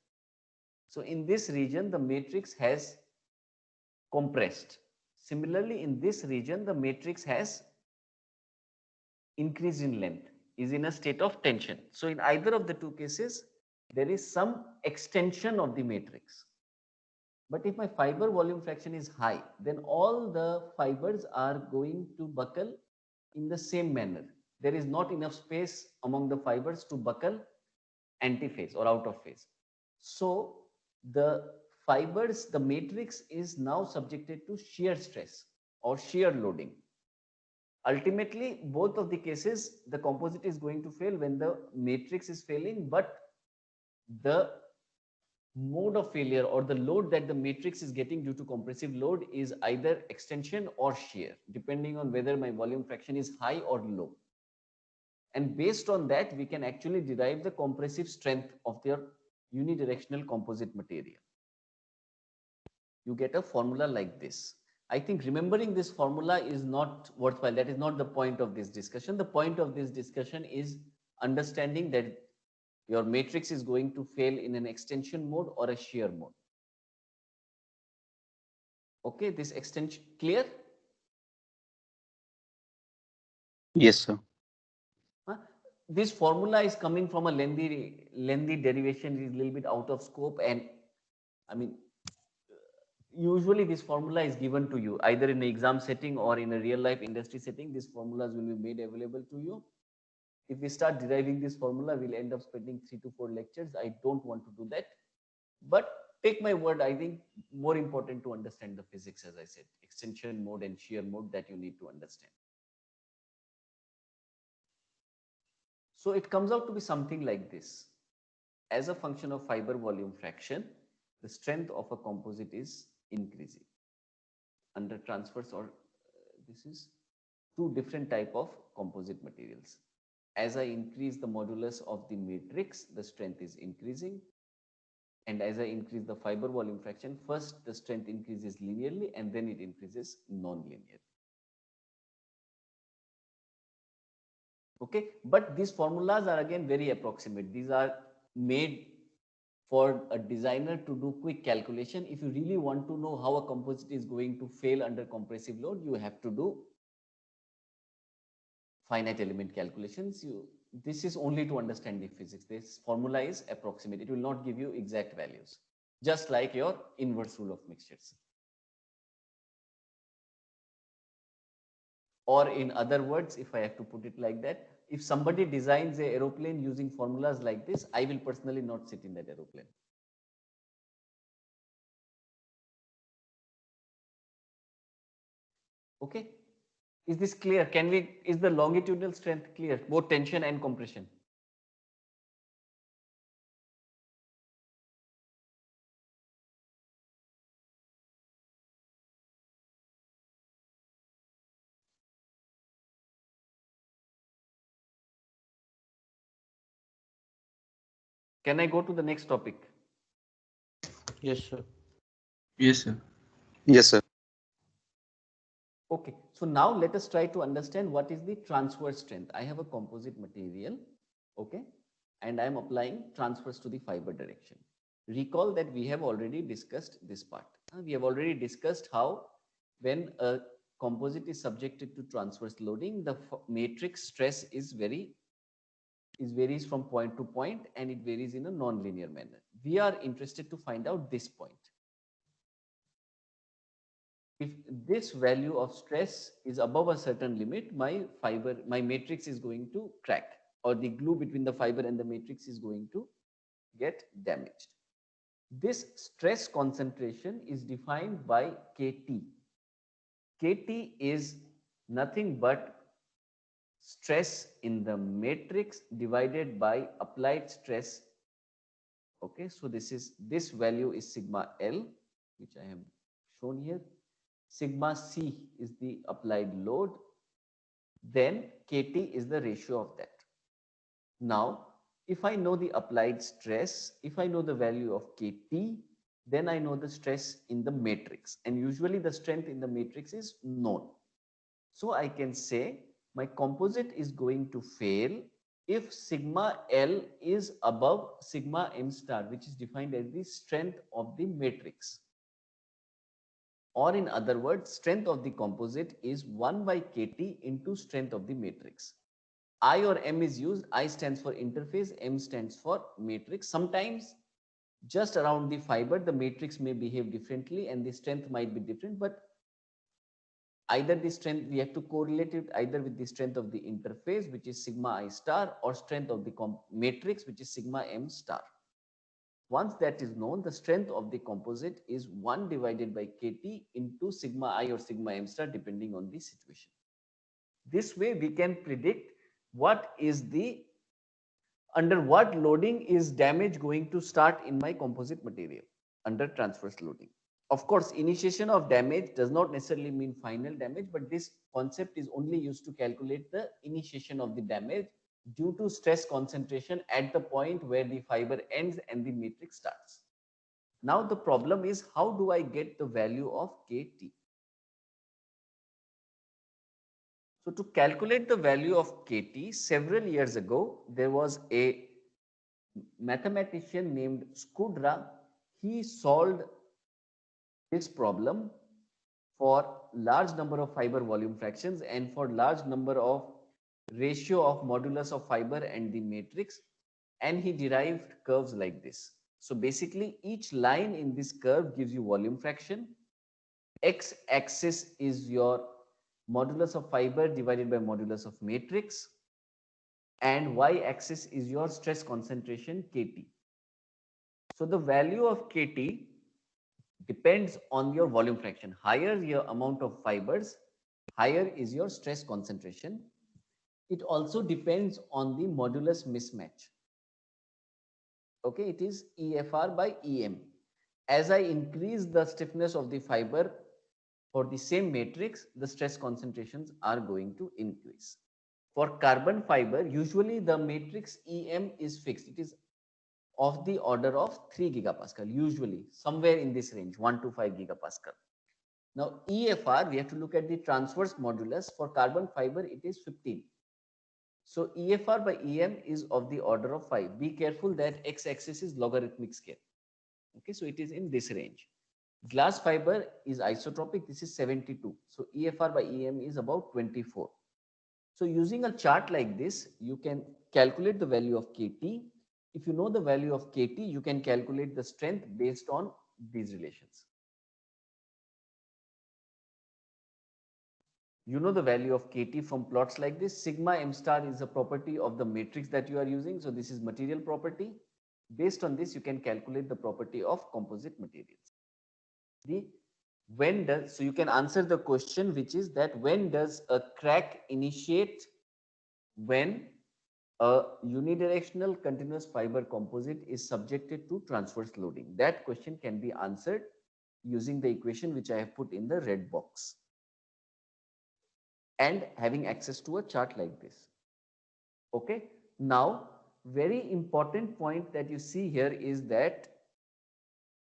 So in this region, the matrix has compressed. Similarly, in this region, the matrix has increased in length, is in a state of tension. So in either of the two cases, there is some extension of the matrix. But if my fiber volume fraction is high, then all the fibers are going to buckle in the same manner. There is not enough space among the fibers to buckle antiphase or out of phase. So the fibers, the matrix is now subjected to shear stress or shear loading. Ultimately, both of the cases, the composite is going to fail when the matrix is failing, but the mode of failure or the load that the matrix is getting due to compressive load is either extension or shear, depending on whether my volume fraction is high or low. And based on that, we can actually derive the compressive strength of their unidirectional composite material. You get a formula like this. I think remembering this formula is not worthwhile. That is not the point of this discussion. The point of this discussion is understanding that your matrix is going to fail in an extension mode or a shear mode. Okay, this extension clear? Yes, sir. Huh? This formula is coming from a lengthy derivation, is a little bit out of scope, and I mean, usually this formula is given to you either in an exam setting or in a real life industry setting. These formulas will be made available to you. If we start deriving this formula, we'll end up spending 3 to 4 lectures. I don't want to do that. But take my word, I think more important to understand the physics, as I said, extension mode and shear mode that you need to understand. So it comes out to be something like this. As a function of fiber volume fraction, the strength of a composite is increasing under transverse, or this is two different type of composite materials. As I increase the modulus of the matrix, the strength is increasing. And as I increase the fiber volume fraction, first the strength increases linearly and then it increases non-linearly. Okay, but these formulas are again very approximate. These are made for a designer to do quick calculation. If you really want to know how a composite is going to fail under compressive load, you have to do finite element calculations. This is only to understand the physics. This formula is approximate. It will not give you exact values, just like your inverse rule of mixtures. Or in other words, if I have to put it like that, if somebody designs a aeroplane using formulas like this, I will personally not sit in that aeroplane. Okay, is this clear? Is the longitudinal strength clear, both tension and compression? Can I go to the next topic? Yes, sir. Yes, sir. Yes, sir. Okay, so now let us try to understand what is the transverse strength. I have a composite material, okay, and I am applying transverse to the fiber direction. Recall that we have already discussed this part. We have already discussed how when a composite is subjected to transverse loading, the matrix stress varies from point to point and it varies in a non-linear manner. We are interested to find out this point. If this value of stress is above a certain limit, my matrix is going to crack, or the glue between the fiber and the matrix is going to get damaged. This stress concentration is defined by Kt. Kt is nothing but stress in the matrix divided by applied stress. Okay, so this value is sigma L, which I have shown here. Sigma C is the applied load. Then Kt is the ratio of that. Now, if I know the applied stress, if I know the value of Kt, then I know the stress in the matrix. And usually the strength in the matrix is known. So I can say my composite is going to fail if sigma L is above sigma M star, which is defined as the strength of the matrix. Or in other words, strength of the composite is 1 by Kt into strength of the matrix. I or M is used. I stands for interface, M stands for matrix. Sometimes just around the fiber, the matrix may behave differently and the strength might be different, but either the strength, we have to correlate it either with the strength of the interface, which is sigma I star, or strength of the matrix, which is sigma M star. Once that is known, the strength of the composite is 1 divided by Kt into sigma I or sigma M star, depending on the situation. This way we can predict under what loading is damage going to start in my composite material under transverse loading. Of course, initiation of damage does not necessarily mean final damage, but this concept is only used to calculate the initiation of the damage due to stress concentration at the point where the fiber ends and the matrix starts. Now the problem is, how do I get the value of Kt? So to calculate the value of Kt, several years ago, there was a mathematician named Skudra. He solved this problem for large number of fiber volume fractions and for large number of ratio of modulus of fiber and the matrix, and he derived curves like this. So basically each line in this curve gives you volume fraction. X axis is your modulus of fiber divided by modulus of matrix, and y axis is your stress concentration Kt. So the value of Kt depends on your volume fraction. Higher your amount of fibers, higher is your stress concentration. It also depends on the modulus mismatch. Okay, it is EFR by EM. As I increase the stiffness of the fiber for the same matrix, the stress concentrations are going to increase. For carbon fiber, usually the matrix EM is fixed. It is of the order of 3 gigapascal, usually somewhere in this range, 1 to 5 gigapascal. Now EFR, we have to look at the transverse modulus. For carbon fiber, it is 15. So EFR by EM is of the order of 5. Be careful that x-axis is logarithmic scale. Okay, so it is in this range. Glass fiber is isotropic. This is 72. So EFR by EM is about 24. So using a chart like this, you can calculate the value of Kt. If you know the value of Kt, you can calculate the strength based on these relations. You know the value of Kt from plots like this. Sigma m star is a property of the matrix that you are using. So this is material property. Based on this, you can calculate the property of composite materials. So you can answer the question, which is that when does a crack initiate? When a unidirectional continuous fiber composite is subjected to transverse loading. That question can be answered using the equation which I have put in the red box, and having access to a chart like this. Okay, now very important point that you see here is that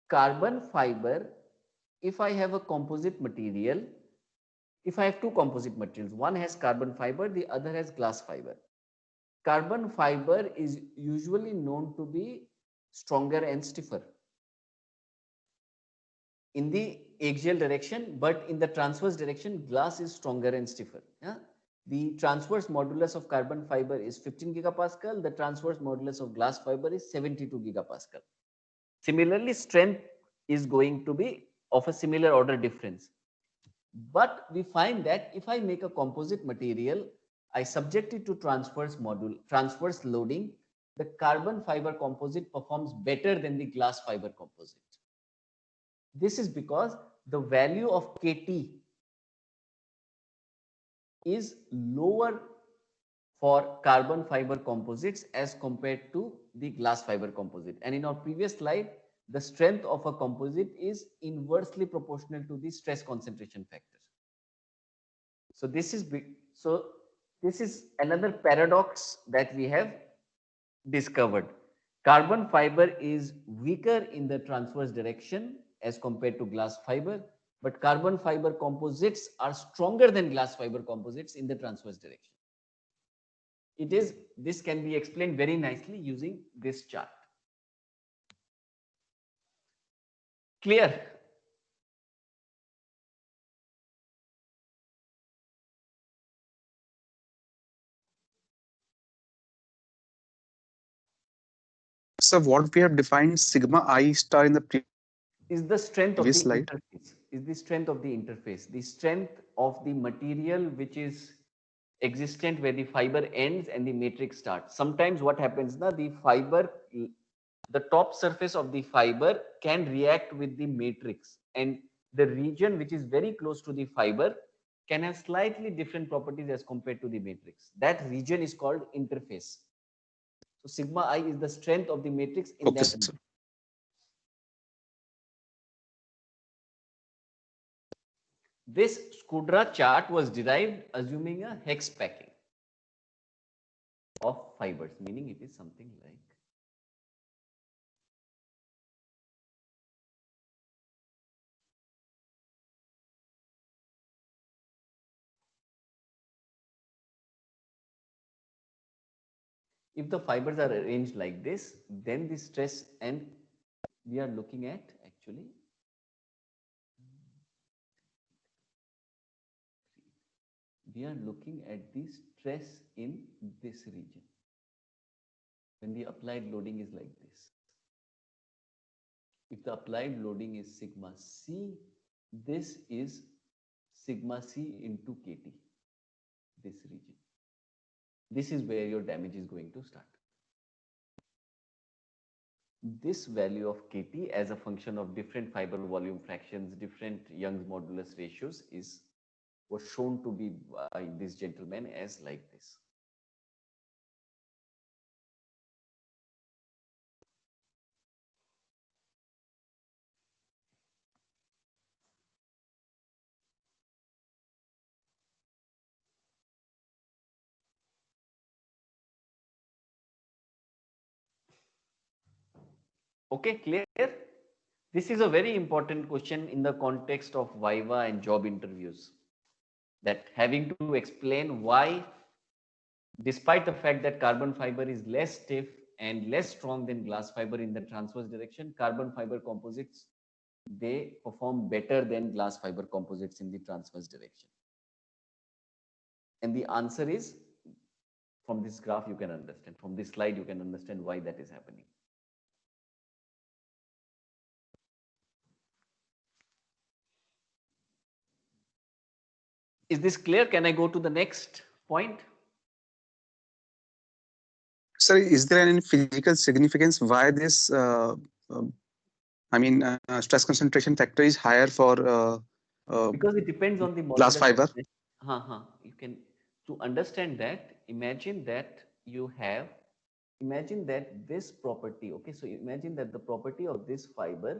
carbon fiber, if I have a composite material, if I have two composite materials, one has carbon fiber, the other has glass fiber. Carbon fiber is usually known to be stronger and stiffer in the axial direction, but in the transverse direction, glass is stronger and stiffer. Yeah? The transverse modulus of carbon fiber is 15 gigapascal. The transverse modulus of glass fiber is 72 gigapascal. Similarly, strength is going to be of a similar order difference. But we find that if I make a composite material, I subject it to transverse loading, the carbon fiber composite performs better than the glass fiber composite. This is because the value of Kt is lower for carbon fiber composites as compared to the glass fiber composite. And in our previous slide, the strength of a composite is inversely proportional to the stress concentration factor. So this is another paradox that we have discovered. Carbon fiber is weaker in the transverse direction as compared to glass fiber, but carbon fiber composites are stronger than glass fiber composites in the transverse direction. This can be explained very nicely using this chart. Clear? So what we have defined sigma I star in the is the strength of the previous slide. interface. Is the strength of the interface, the strength of the material which is existent where the fiber ends and the matrix starts. Sometimes what happens now, the top surface of the fiber can react with the matrix, and the region which is very close to the fiber can have slightly different properties as compared to the matrix. That region is called interface. So sigma I is the strength of the matrix in Okay, that sir. region. This Skudra chart was derived assuming a hex packing of fibers, meaning it is something like if the fibers are arranged like this, then the stress, and we are looking at actually we are looking at the stress in this region. When the applied loading is like this. If the applied loading is sigma C, this is sigma C into KT, this region. This is where your damage is going to start. This value of KT as a function of different fiber volume fractions, different Young's modulus ratios was shown to be by this gentleman as like this. Okay, clear? This is a very important question in the context of Viva and job interviews. That having to explain why, despite the fact that carbon fiber is less stiff and less strong than glass fiber in the transverse direction, carbon fiber composites, they perform better than glass fiber composites in the transverse direction. And the answer is, from this graph you can understand, from this slide you can understand why that is happening. Is this clear? Can I go to the next point? Sir, is there any physical significance why this, stress concentration factor is higher for Because it depends on the glass modulus. fiber? You can, to understand that, imagine that this property, okay, so imagine that the property of this fiber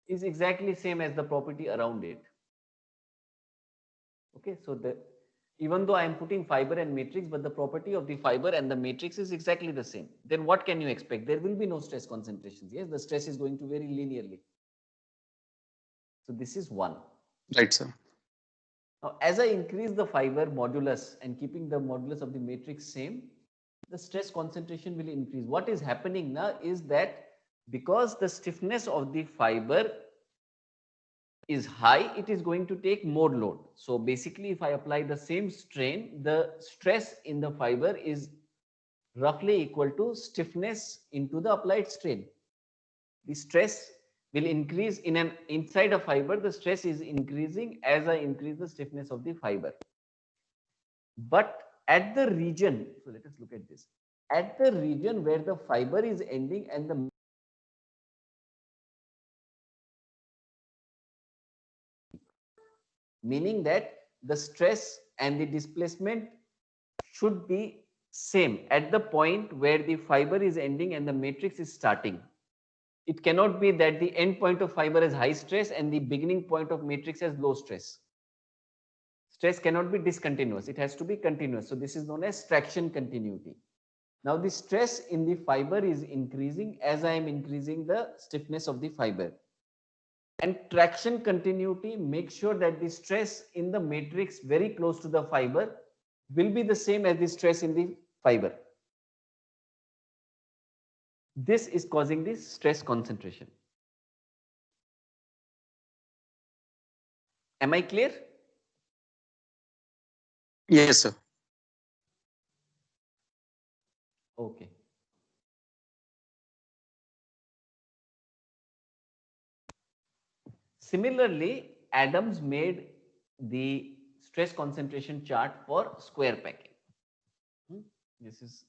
is exactly same as the property around it. Okay, so even though I am putting fiber and matrix, but the property of the fiber and the matrix is exactly the same. Then what can you expect? There will be no stress concentrations. Yes, the stress is going to vary linearly. So this is one. Right, sir. Now, as I increase the fiber modulus and keeping the modulus of the matrix same, the stress concentration will increase. What is happening now is that because the stiffness of the fiber is high, it is going to take more load. So basically, if I apply the same strain, the stress in the fiber is roughly equal to stiffness into the applied strain. The stress will increase inside a fiber. The stress is increasing as I increase the stiffness of the fiber. But at the region, so let us look at this. At the region where the fiber is ending and the meaning that the stress and the displacement should be same at the point where the fiber is ending and the matrix is starting. It cannot be that the end point of fiber is high stress and the beginning point of matrix has low stress. Stress cannot be discontinuous. It has to be continuous. So this is known as traction continuity. Now the stress in the fiber is increasing as I am increasing the stiffness of the fiber. And traction continuity makes sure that the stress in the matrix very close to the fiber will be the same as the stress in the fiber. This is causing this stress concentration. Am I clear? Yes, sir. Okay. Similarly, Adams made the stress concentration chart for square packing. This is,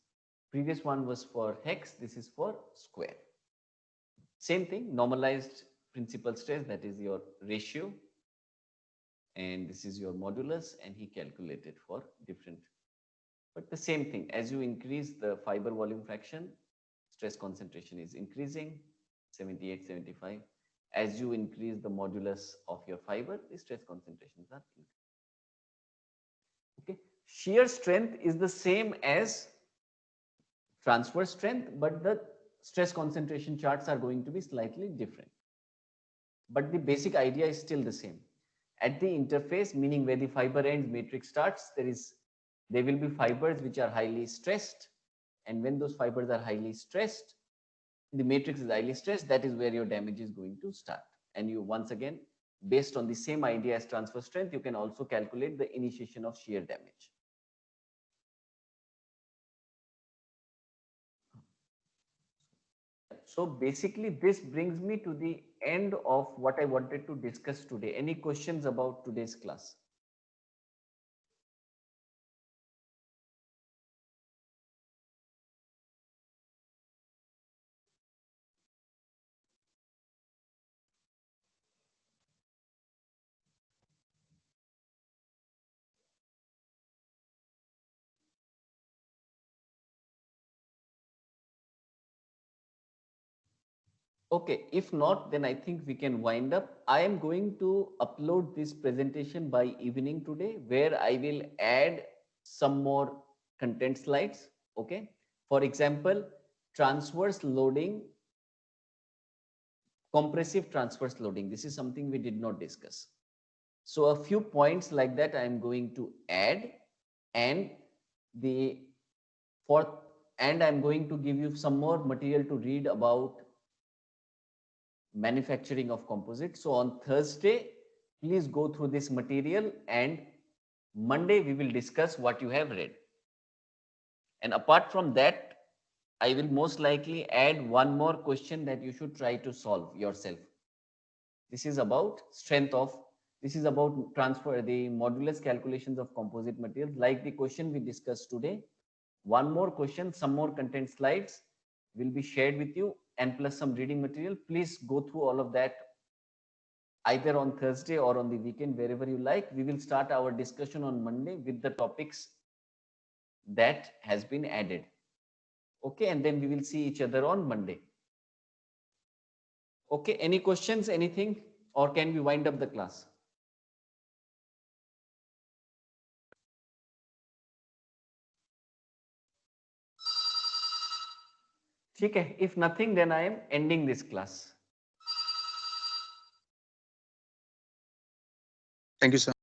previous one was for hex, this is for square. Same thing, normalized principal stress, that is your ratio. And this is your modulus, and he calculated for different. But the same thing, as you increase the fiber volume fraction, stress concentration is increasing, 78, 75. As you increase the modulus of your fiber, the stress concentrations are increasing. Okay, shear strength is the same as transverse strength, but the stress concentration charts are going to be slightly different. But the basic idea is still the same. At the interface, meaning where the fiber ends, matrix starts, there will be fibers which are highly stressed. And when those fibers are highly stressed, the matrix is highly stressed, that is where your damage is going to start. And you once again based on the same idea as transfer strength, you can also calculate the initiation of shear damage. So basically, this brings me to the end of what I wanted to discuss today. Any questions about today's class? Okay, if not, then I think we can wind up. I am going to upload this presentation by evening today, where I will add some more content slides. Okay. For example, transverse loading, compressive transverse loading. This is something we did not discuss. So a few points like that I am going to add, and I'm going to give you some more material to read about manufacturing of composite. So on Thursday, please go through this material, and Monday we will discuss what you have read. And apart from that, I will most likely add one more question that you should try to solve yourself. This is about this is about transfer, the modulus calculations of composite materials, like the question we discussed today. One more question, some more content slides will be shared with you, and plus some reading material. Please go through all of that either on Thursday or on the weekend, wherever you like. We will start our discussion on Monday with the topics that has been added. Okay, and then we will see each other on Monday. Okay, any questions, anything, or can we wind up the class? ठीक है, if nothing, then I am ending this class. Thank you, sir.